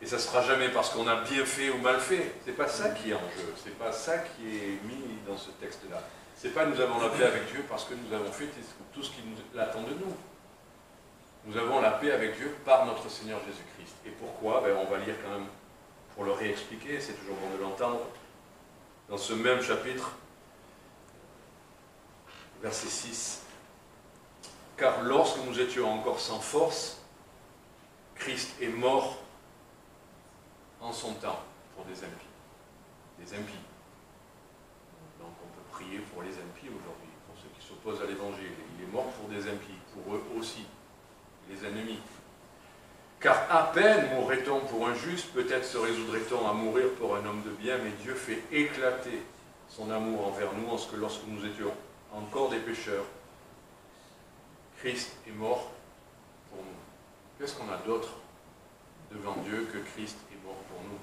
Et ça ne sera jamais parce qu'on a bien fait ou mal fait. Ce n'est pas ça qui est en jeu. Ce n'est pas ça qui est mis dans ce texte-là. Ce n'est pas nous avons la paix avec Dieu parce que nous avons fait tout ce qui nous attend de nous. Nous avons la paix avec Dieu par notre Seigneur Jésus-Christ. Et pourquoi? On va lire quand même pour le réexpliquer, c'est toujours bon de l'entendre. Dans ce même chapitre, verset 6. Car lorsque nous étions encore sans force, Christ est mort en son temps pour des impies. Des impies. Donc on peut prier pour les impies aujourd'hui, pour ceux qui s'opposent à l'évangile. Il est mort pour des impies, pour eux aussi, les ennemis. Car à peine mourrait-on pour un juste, peut-être se résoudrait-on à mourir pour un homme de bien, mais Dieu fait éclater son amour envers nous en ce que lorsque nous étions encore des pécheurs, Christ est mort pour nous. Qu'est-ce qu'on a d'autre devant Dieu que Christ est mort pour nous?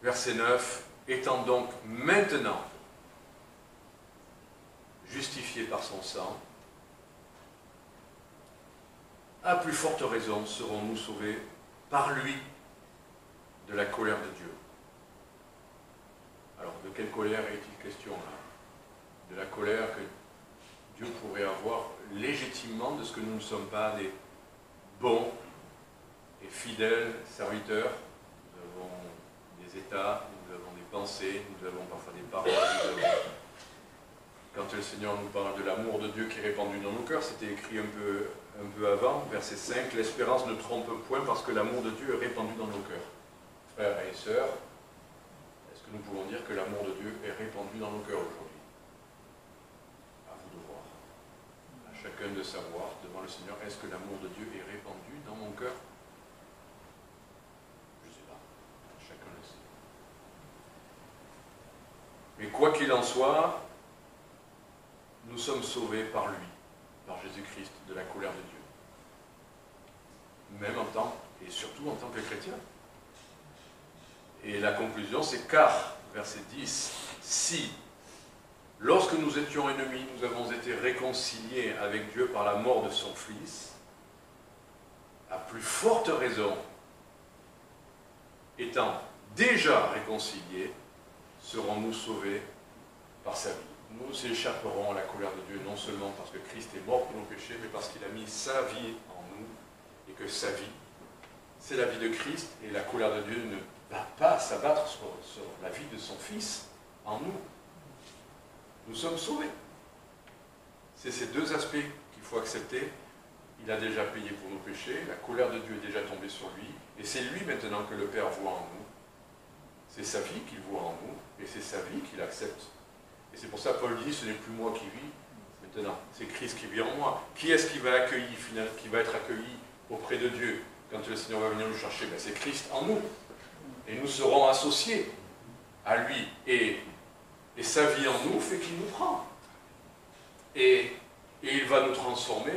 Verset 9. Étant donc maintenant justifiés par son sang, à plus forte raison serons-nous sauvés par lui de la colère de Dieu. Alors, de quelle colère est-il question là? De la colère que Dieu pourrait avoir légitimement de ce que nous ne sommes pas des bons et fidèles serviteurs. Nous avons des états, nous avons des pensées, nous avons parfois des paroles. Quand le Seigneur nous parle de l'amour de Dieu qui est répandu dans nos cœurs, c'était écrit un peu avant, verset 5, l'espérance ne trompe point parce que l'amour de Dieu est répandu dans nos cœurs. Frères et sœurs, est-ce que nous pouvons dire que l'amour de Dieu est répandu dans nos cœurs aujourd'hui? À vous de voir. À chacun de savoir devant le Seigneur, est-ce que l'amour de Dieu est répandu dans mon cœur? Je ne sais pas. Chacun le sait. quoi qu'il en soit, nous sommes sauvés par lui, par Jésus-Christ, de la colère de Dieu. Même en tant, et surtout en tant que chrétien. Et la conclusion, c'est car, verset 10, si, lorsque nous étions ennemis, nous avons été réconciliés avec Dieu par la mort de son Fils, à plus forte raison, étant déjà réconciliés, serons-nous sauvés par sa vie. Nous échapperons à la colère de Dieu, non seulement parce que Christ est mort pour nos péchés, mais parce qu'il a mis sa vie en nous, et que sa vie, c'est la vie de Christ, et la colère de Dieu ne va pas s'abattre sur la vie de son Fils en nous. Nous sommes sauvés. C'est ces deux aspects qu'il faut accepter. Il a déjà payé pour nos péchés, la colère de Dieu est déjà tombée sur lui, et c'est lui maintenant que le Père voit en nous. C'est sa vie qu'il voit en nous, et c'est sa vie qu'il accepte. Et c'est pour ça que Paul dit, ce n'est plus moi qui vis, maintenant, c'est Christ qui vit en moi. Qui est-ce qui va accueillir, qui va être accueilli auprès de Dieu quand le Seigneur va venir nous chercher? Ben, c'est Christ en nous. Et nous serons associés à lui. Et sa vie en nous fait qu'il nous prend. Et il va nous transformer,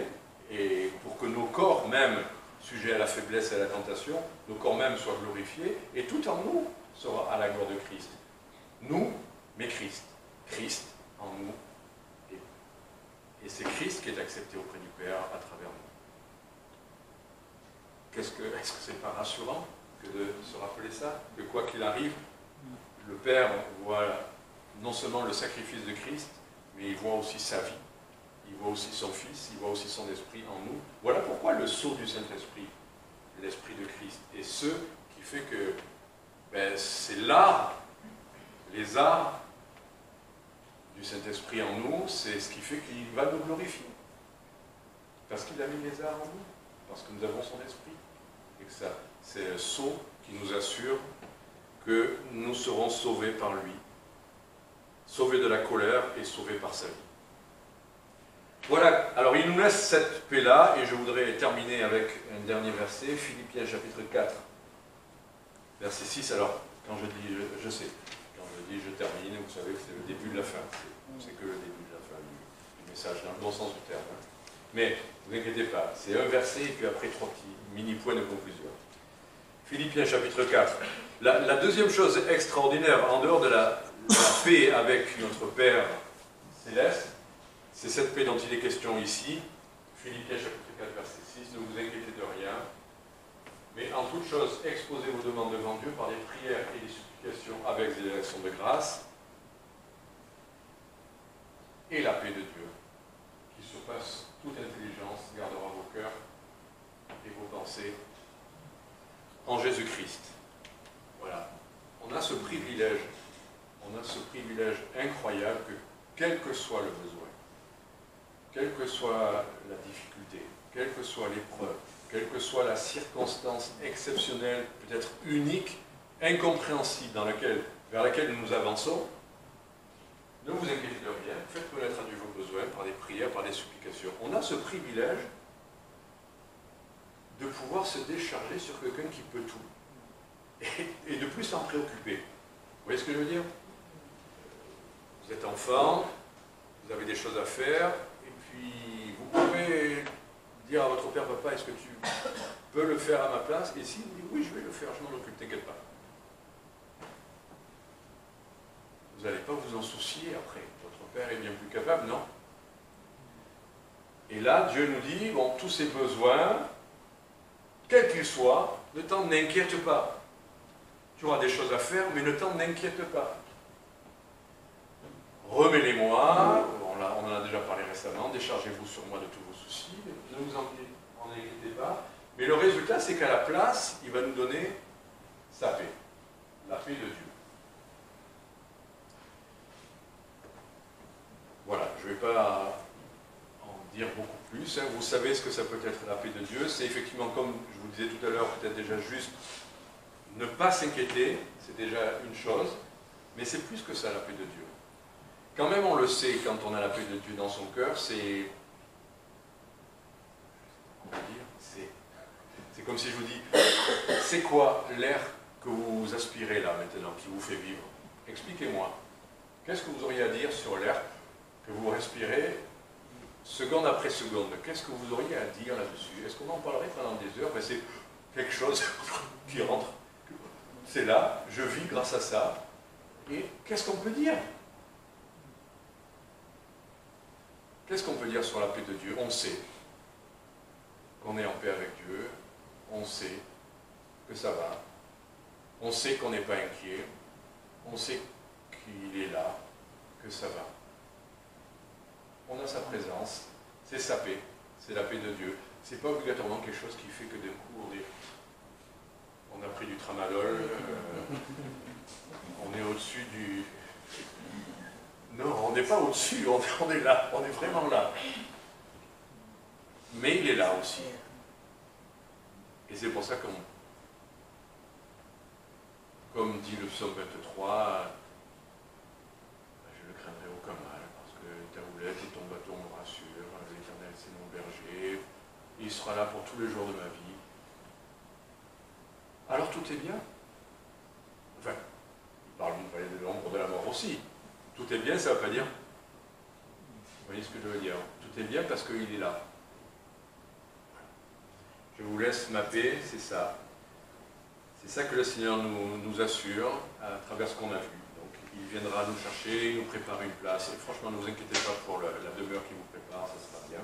et pour que nos corps, même sujets à la faiblesse et à la tentation, nos corps même soient glorifiés, et tout en nous sera à la gloire de Christ. Nous, mais Christ. Christ en nous. Et c'est Christ qui est accepté auprès du Père à travers nous. Est-ce que c'est pas rassurant que de se rappeler ça? Que quoi qu'il arrive, le Père voit non seulement le sacrifice de Christ, mais il voit aussi sa vie. Il voit aussi son Fils, il voit aussi son Esprit en nous. Voilà pourquoi le sceau du Saint-Esprit, l'Esprit de Christ, est ce qui fait que c'est l'art, les arts du Saint-Esprit en nous, c'est ce qui fait qu'il va nous glorifier. Parce qu'il a mis les arts en nous, parce que nous avons son Esprit. Et que ça, c'est un sceau qui nous assure que nous serons sauvés par lui, sauvés de la colère et sauvés par sa vie. Voilà, alors il nous laisse cette paix-là, et je voudrais terminer avec un dernier verset, Philippiens chapitre 4, verset 6. Alors, quand je dis, je sais, quand je dis je termine, vous savez que c'est le début de la fin, c'est que le début de la fin du message, dans le bon sens du terme. Mais, ne vous inquiétez pas, c'est un verset, et puis après 3 petits mini-points de conclusion. Philippiens chapitre 4. La deuxième chose extraordinaire, en dehors de la paix avec notre Père céleste, c'est cette paix dont il est question ici. Philippiens chapitre 4, verset 6, ne vous inquiétez de rien, mais en toute chose, exposez vos demandes devant Dieu par des prières et des supplications avec des actions de grâce, et la paix de Dieu, qui surpasse toute intelligence, gardera vos cœurs et vos pensées en Jésus-Christ. Voilà. On a ce privilège incroyable que, quel que soit le besoin, quelle que soit la difficulté, quelle que soit l'épreuve, quelle que soit la circonstance exceptionnelle, peut-être unique, incompréhensible vers laquelle nous avançons, ne vous inquiétez de rien, faites connaître à Dieu vos besoins par des prières, par des supplications. On a ce privilège de pouvoir se décharger sur quelqu'un qui peut tout. Et de plus s'en préoccuper. Vous voyez ce que je veux dire? Vous êtes enfant, vous avez des choses à faire, et puis vous pouvez dire à votre père, papa, est-ce que tu peux le faire à ma place? Et s'il dit, oui, je vais le faire, je m'en occupe, t'inquiète pas. Vous n'allez pas vous en soucier après. Votre père est bien plus capable, non? Et là, Dieu nous dit, bon, tous ces besoins, quels qu'ils soient, ne t'en inquiète pas. Tu auras des choses à faire, mais ne t'en inquiète pas. Remets-les-moi, on en a déjà parlé récemment, déchargez-vous sur moi de tous vos soucis, ne vous en inquiétez pas. Mais le résultat, c'est qu'à la place, il va nous donner sa paix, la paix de Dieu. Voilà, je ne vais pas en dire beaucoup plus. Vous savez ce que ça peut être la paix de Dieu. C'est effectivement, comme je vous disais tout à l'heure, peut-être déjà juste, ne pas s'inquiéter, c'est déjà une chose, mais c'est plus que ça, la paix de Dieu. Quand même, on le sait, quand on a la paix de Dieu dans son cœur, c'est comme si je vous dis, c'est quoi l'air que vous aspirez là maintenant, qui vous fait vivre? Expliquez-moi. qu'est-ce que vous auriez à dire sur l'air que vous respirez seconde après seconde? Qu'est-ce que vous auriez à dire là-dessus? Est-ce qu'on en parlerait pendant des heures? Ben, c'est quelque chose qui rentre. C'est là, je vis grâce à ça. Et qu'est-ce qu'on peut dire? Qu'est-ce qu'on peut dire sur la paix de Dieu? On sait qu'on est en paix avec Dieu. On sait que ça va. On sait qu'on n'est pas inquiet. On sait qu'il est là, que ça va. On a sa présence, c'est sa paix, c'est la paix de Dieu. C'est pas obligatoirement quelque chose qui fait que d'un coup on a pris du tramadol, on est au-dessus du... Non, on n'est pas au-dessus, on est là, on est vraiment là. Mais il est là aussi. Et c'est pour ça qu'on, comme dit le psaume 23, je ne craindrai aucun mal, parce que ta houlette et ton bâton me rassurent, l'Éternel c'est mon berger, il sera là pour tous les jours de ma vie. Alors tout est bien. Enfin, il parle d'une vallée de l'ombre de la mort aussi. Tout est bien, ça ne veut pas dire. Vous voyez ce que je veux dire? Tout est bien parce qu'il est là. Je vous laisse ma paix, c'est ça. C'est ça que le Seigneur nous assure à travers ce qu'on a vu. Donc il viendra nous chercher, nous préparer une place. Et franchement, ne vous inquiétez pas pour la demeure qui vous prépare, ça sera bien.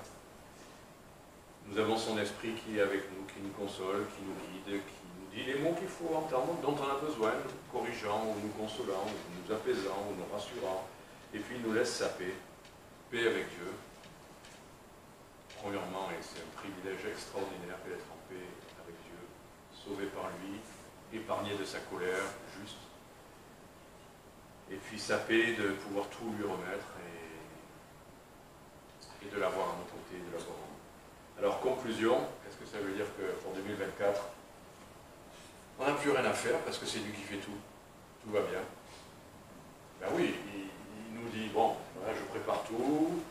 Nous avons son esprit qui est avec nous, qui nous console, qui nous guide, qui nous dit les mots qu'il faut entendre, dont on a besoin, nous corrigeant, ou nous consolant, ou nous apaisant, ou nous rassurant. Et puis il nous laisse sa paix. Paix avec Dieu. Premièrement, et c'est un privilège extraordinaire que d'être en paix avec Dieu, sauvé par lui, épargné de sa colère, juste. Et puis sa paix de pouvoir tout lui remettre et de l'avoir à nos côtés, de l'avoir en nous. Alors, conclusion, est-ce que ça veut dire que pour 2024, on n'a plus rien à faire parce que c'est lui qui fait tout? Tout va bien. Ben oui, il nous dit, bon, voilà, je prépare tout,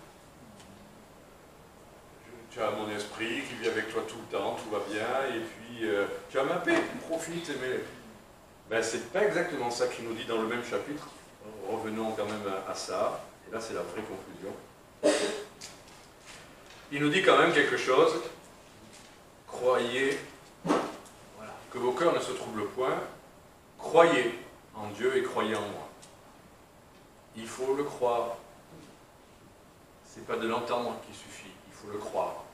tu as mon esprit qui vit avec toi tout le temps, tout va bien, et puis tu as ma paix, profite. Mais ben, c'est pas exactement ça qu'il nous dit dans le même chapitre. Revenons quand même à ça, et là c'est la vraie conclusion. Il nous dit quand même quelque chose. Croyez, voilà, que vos cœurs ne se troublent point, croyez en Dieu et croyez en moi. Il faut le croire. C'est pas de l'entendre qui suffit, il faut le croire.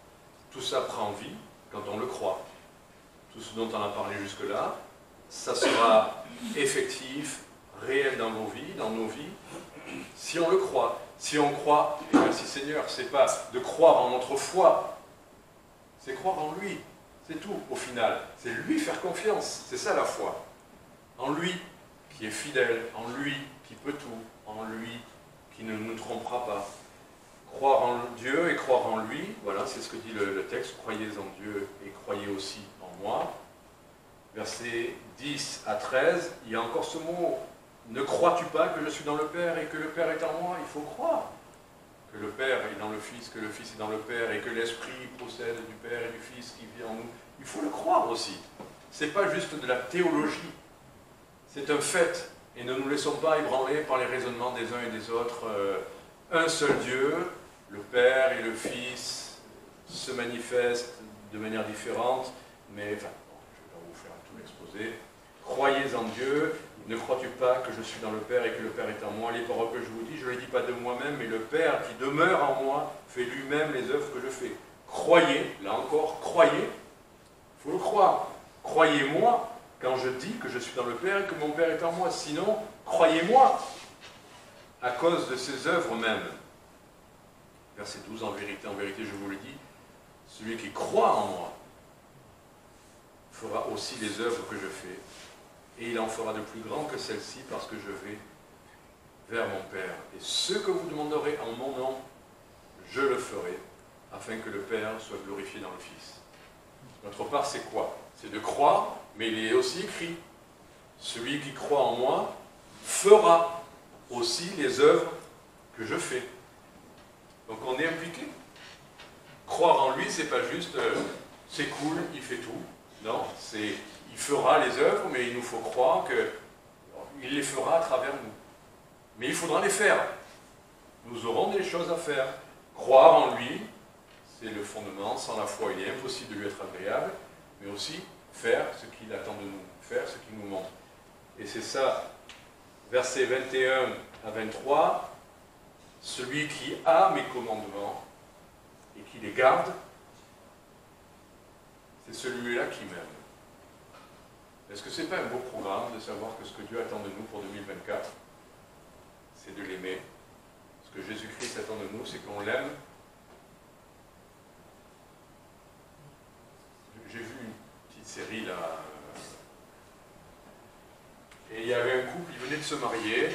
Tout ça prend vie quand on le croit. Tout ce dont on a parlé jusque-là, ça sera effectif, réel dans vos vies, dans nos vies, si on le croit. Si on croit, et merci Seigneur, c'est pas de croire en notre foi, c'est croire en lui. C'est tout au final. C'est lui faire confiance. C'est ça la foi. En lui qui est fidèle, en lui qui peut tout, en lui qui ne nous trompera pas. Croire en Dieu et croire en lui, voilà, c'est ce que dit le texte, croyez en Dieu et croyez aussi en moi. Versets 10 à 13, il y a encore ce mot, ne crois-tu pas que je suis dans le Père et que le Père est en moi? Il faut croire que le Père est dans le Fils, que le Fils est dans le Père et que l'Esprit procède du Père et du Fils qui vit en nous. Il faut le croire aussi. Ce n'est pas juste de la théologie, c'est un fait. Et ne nous laissons pas ébranler par les raisonnements des uns et des autres. Un seul Dieu, le Père et le Fils se manifestent de manière différente, mais enfin, bon, je ne vais pas vous faire tout l'exposé. Croyez en Dieu, ne crois-tu pas que je suis dans le Père et que le Père est en moi? Les paroles que je vous dis, je ne les dis pas de moi-même, mais le Père qui demeure en moi fait lui-même les œuvres que je fais. Croyez, là encore, croyez, il faut le croire. Croyez-moi quand je dis que je suis dans le Père et que mon Père est en moi. Sinon, croyez-moi à cause de ses œuvres même. Verset 12, en vérité, je vous le dis, celui qui croit en moi fera aussi les œuvres que je fais, et il en fera de plus grands que celles-ci, parce que je vais vers mon Père. Et ce que vous demanderez en mon nom, je le ferai, afin que le Père soit glorifié dans le Fils. Notre part, c'est quoi? C'est de croire, mais il est aussi écrit, celui qui croit en moi fera aussi les œuvres que je fais. Donc on est impliqué. Croire en lui, c'est pas juste c'est cool, il fait tout. Non, c'est il fera les œuvres, mais il nous faut croire qu'il les fera à travers nous. Mais il faudra les faire. Nous aurons des choses à faire. Croire en lui, c'est le fondement. Sans la foi, il est impossible de lui être agréable, mais aussi faire ce qu'il attend de nous, faire ce qu'il nous montre. Et c'est ça, versets 21 à 23, celui qui a mes commandements et qui les garde, c'est celui-là qui m'aime. Est-ce que ce n'est pas un beau programme de savoir que ce que Dieu attend de nous pour 2024, c'est de l'aimer? Ce que Jésus-Christ attend de nous, c'est qu'on l'aime. J'ai vu une petite série là, et il y avait un couple, ils venaient de se marier,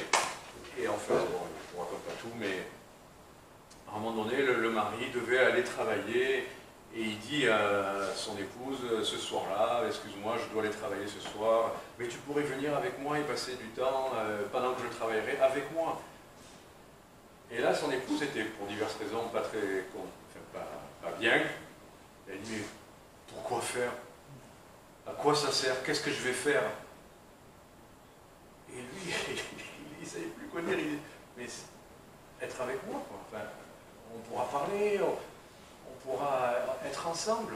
et enfin, bon, je ne raconte pas tout, mais à un moment donné, le mari devait aller travailler, et il dit à son épouse, ce soir-là, excuse-moi, je dois aller travailler ce soir, mais tu pourrais venir avec moi et passer du temps, pendant que je travaillerai, avec moi. Et là, son épouse était, pour diverses raisons, pas très, enfin, pas bien. Elle dit, mais pourquoi faire? À quoi ça sert? Qu'est-ce que je vais faire? Et lui, il ne savait plus quoi dire. Il dit, mais être avec moi, quoi. Enfin, on pourra parler, on pourra être ensemble.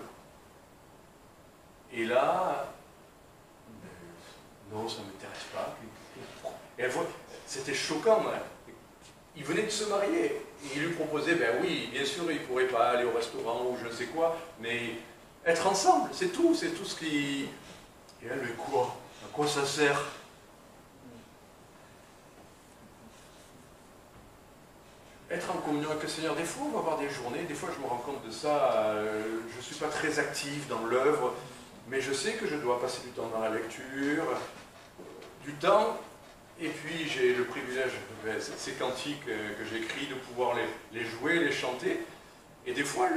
Et là, non, ça ne m'intéresse pas. Et elle voit, c'était choquant. Hein. Il venait de se marier. Et il lui proposait, ben oui, bien sûr, il ne pourrait pas aller au restaurant ou je ne sais quoi, mais être ensemble, c'est tout ce qui... Et elle, mais quoi? À quoi ça sert? Être en communion avec le Seigneur, des fois on va avoir des journées, des fois je me rends compte de ça, je ne suis pas très actif dans l'œuvre, mais je sais que je dois passer du temps dans la lecture, du temps, et puis j'ai le privilège, ces cantiques que j'écris, de pouvoir les jouer, les chanter, et des fois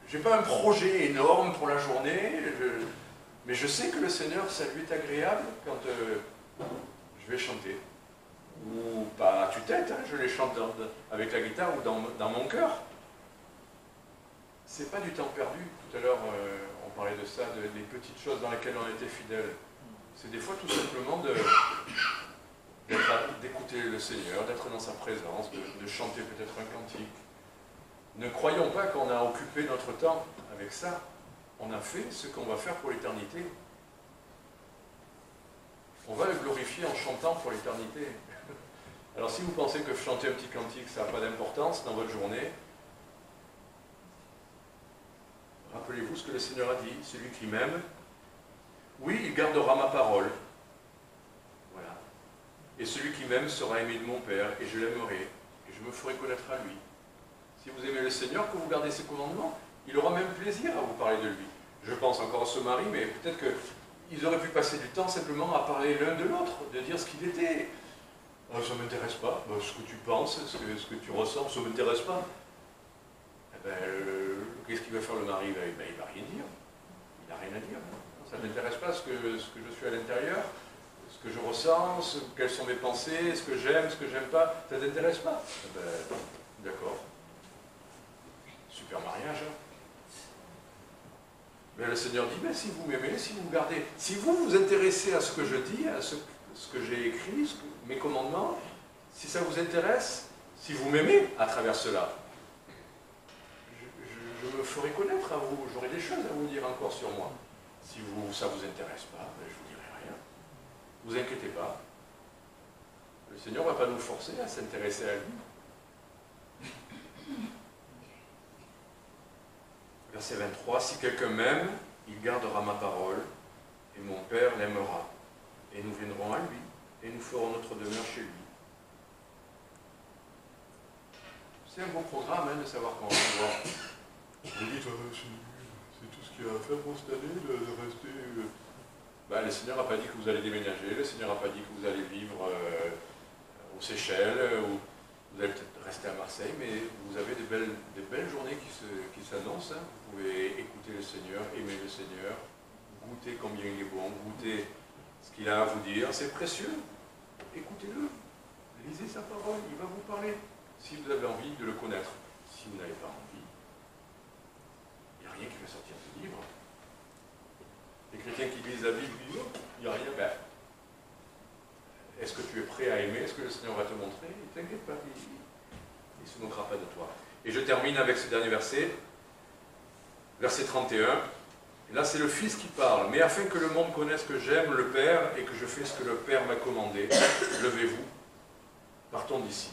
je n'ai pas un projet énorme pour la journée, mais je sais que le Seigneur, ça lui est agréable quand je vais chanter. Ou pas à tue-tête, hein, je les chante avec la guitare ou dans mon cœur. C'est pas du temps perdu. Tout à l'heure, on parlait de ça, des petites choses dans lesquelles on était fidèles. C'est des fois tout simplement d'écouter le Seigneur, d'être dans sa présence, de chanter peut-être un cantique. Ne croyons pas qu'on a occupé notre temps avec ça. On a fait ce qu'on va faire pour l'éternité. On va le glorifier en chantant pour l'éternité. Alors si vous pensez que chanter un petit cantique, ça n'a pas d'importance dans votre journée, rappelez-vous ce que le Seigneur a dit, celui qui m'aime, oui, il gardera ma parole. Voilà. Et celui qui m'aime sera aimé de mon Père, et je l'aimerai, et je me ferai connaître à lui. Si vous aimez le Seigneur, que vous gardez ses commandements, il aura même plaisir à vous parler de lui. Je pense encore à ce mari, mais peut-être qu'ils auraient pu passer du temps simplement à parler l'un de l'autre, de dire ce qu'il était. Oh, ça ne m'intéresse pas, ce que tu penses, ce que tu ressens, ça ne m'intéresse pas. Eh ben, qu'est-ce qu'il va faire le mari? Ben, il ne va rien dire. Il n'a rien à dire. Ça ne m'intéresse pas ce que je suis à l'intérieur, ce que je ressens, quelles sont mes pensées, ce que j'aime, ce que j'aime pas. Ça ne t'intéresse pas? Eh ben, d'accord. Super mariage. Hein. Mais le Seigneur dit, mais si vous m'aimez, si vous gardez, si vous vous intéressez à ce que je dis, à ce que j'ai écrit, mes commandements, si ça vous intéresse, si vous m'aimez à travers cela, je me ferai connaître à vous, j'aurai des choses à vous dire encore sur moi. Si ça ne vous intéresse pas, ben je ne vous dirai rien. Ne vous inquiétez pas. Le Seigneur ne va pas nous forcer à s'intéresser à lui. Verset 23, si quelqu'un m'aime, il gardera ma parole, et mon Père l'aimera. Et nous viendrons à lui, et nous ferons notre demeure chez lui. C'est un bon programme hein, de savoir comment on va. Vous dites, c'est tout ce qu'il y a à faire pour cette année, de rester... Ben, le Seigneur n'a pas dit que vous allez déménager, le Seigneur n'a pas dit que vous allez vivre aux Seychelles, ou vous allez peut-être rester à Marseille, mais vous avez des belles journées qui s'annoncent. Hein. Vous pouvez écouter le Seigneur, aimer le Seigneur, goûter combien il est bon, goûter ce qu'il a à vous dire. C'est précieux. Écoutez-le. Lisez sa parole, il va vous parler. Si vous avez envie de le connaître. Si vous n'avez pas envie, il n'y a rien qui va sortir de ce livre. Les chrétiens qui lisent la Bible disent, il n'y a rien. Ben, est-ce que tu es prêt à aimer? Est-ce que le Seigneur va te montrer? Ne t'inquiète pas, il ne se moquera pas de toi. Et je termine avec ce dernier verset, verset 31. Et là, c'est le Fils qui parle. Mais afin que le monde connaisse que j'aime le Père et que je fais ce que le Père m'a commandé, levez-vous, partons d'ici.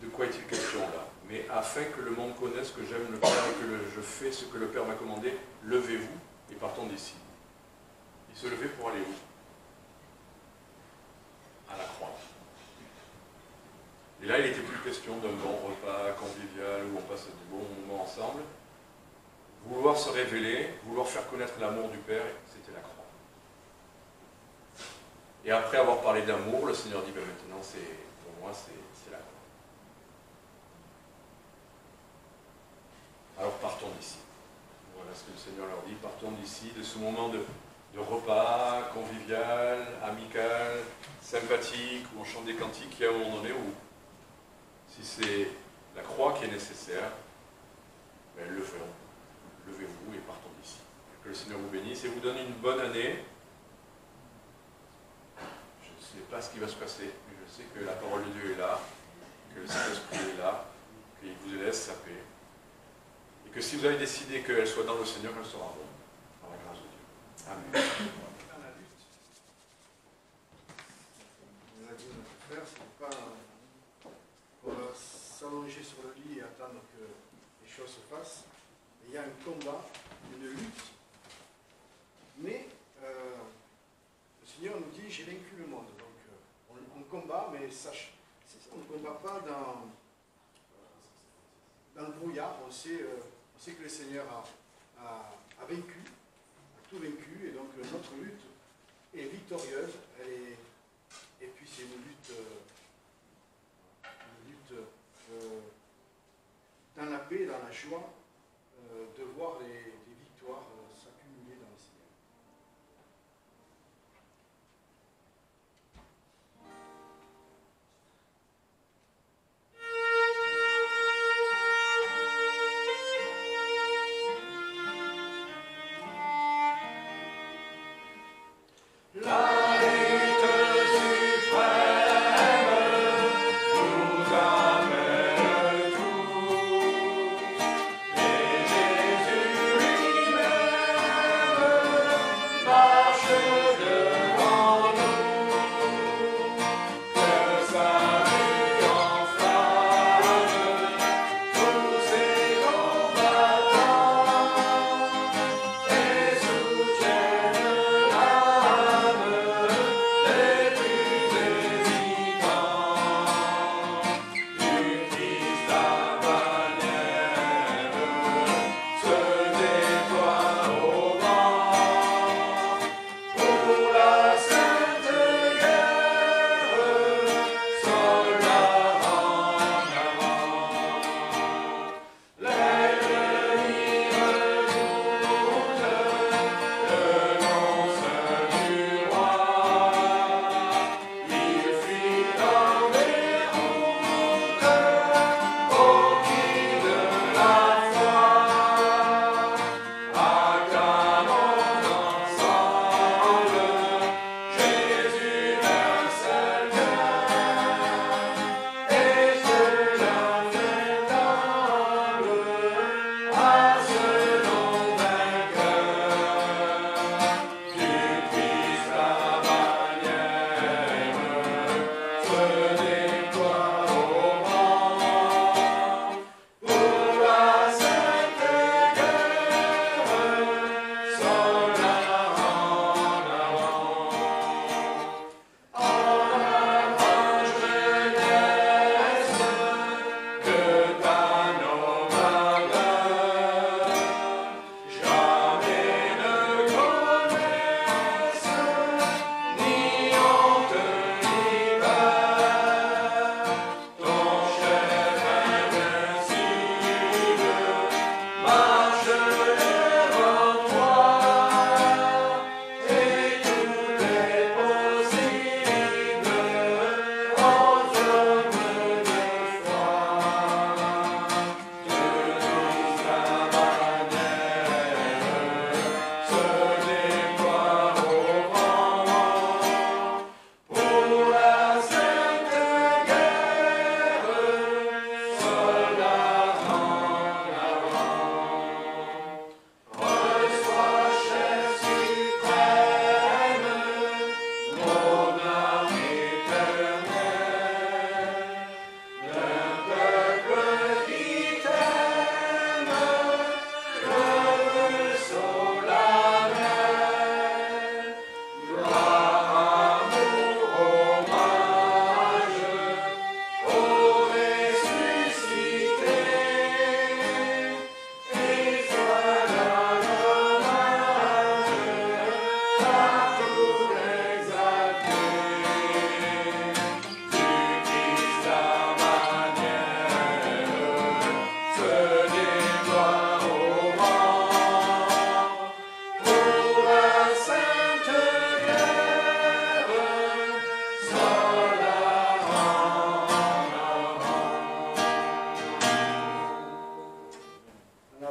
De quoi est-il question là? Mais afin que le monde connaisse que j'aime le Père et que je fais ce que le Père m'a commandé, levez-vous et partons d'ici. Il se levait pour aller où? À la croix. Et là, il n'était plus question d'un bon repas convivial où on passe de bons moments ensemble. Vouloir se révéler, vouloir faire connaître l'amour du Père, c'était la croix. Et après avoir parlé d'amour, le Seigneur dit, ben maintenant, pour moi, c'est la croix. Alors partons d'ici. Voilà ce que le Seigneur leur dit, partons d'ici, de ce moment de repas convivial, amical, sympathique, où on chante des cantiques, il y a un moment donné où, si c'est la croix qui est nécessaire, ben le ferons. Levez-vous et partons d'ici. Que le Seigneur vous bénisse et vous donne une bonne année. Je ne sais pas ce qui va se passer, mais je sais que la parole de Dieu est là, que le Saint-Esprit est là, qu'il vous laisse sa paix. Et que si vous avez décidé qu'elle soit dans le Seigneur, elle sera bonne. Par la grâce de Dieu. Amen. Dans la lutte, on a dit à notre frère, c'est pas qu'on va s'allonger sur le lit et attendre que les choses se fassent. Il y a un combat, une lutte, mais le Seigneur nous dit, j'ai vaincu le monde. Donc on combat, mais sache, on ne combat pas dans le brouillard. On sait que le Seigneur a vaincu, a tout vaincu, et donc notre lutte est victorieuse. Et puis c'est une lutte dans la paix, dans la joie, de voir les victoires s'accumuler dans le Seigneur. Et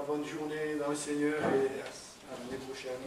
bonne journée dans le Seigneur et à l'année prochaine.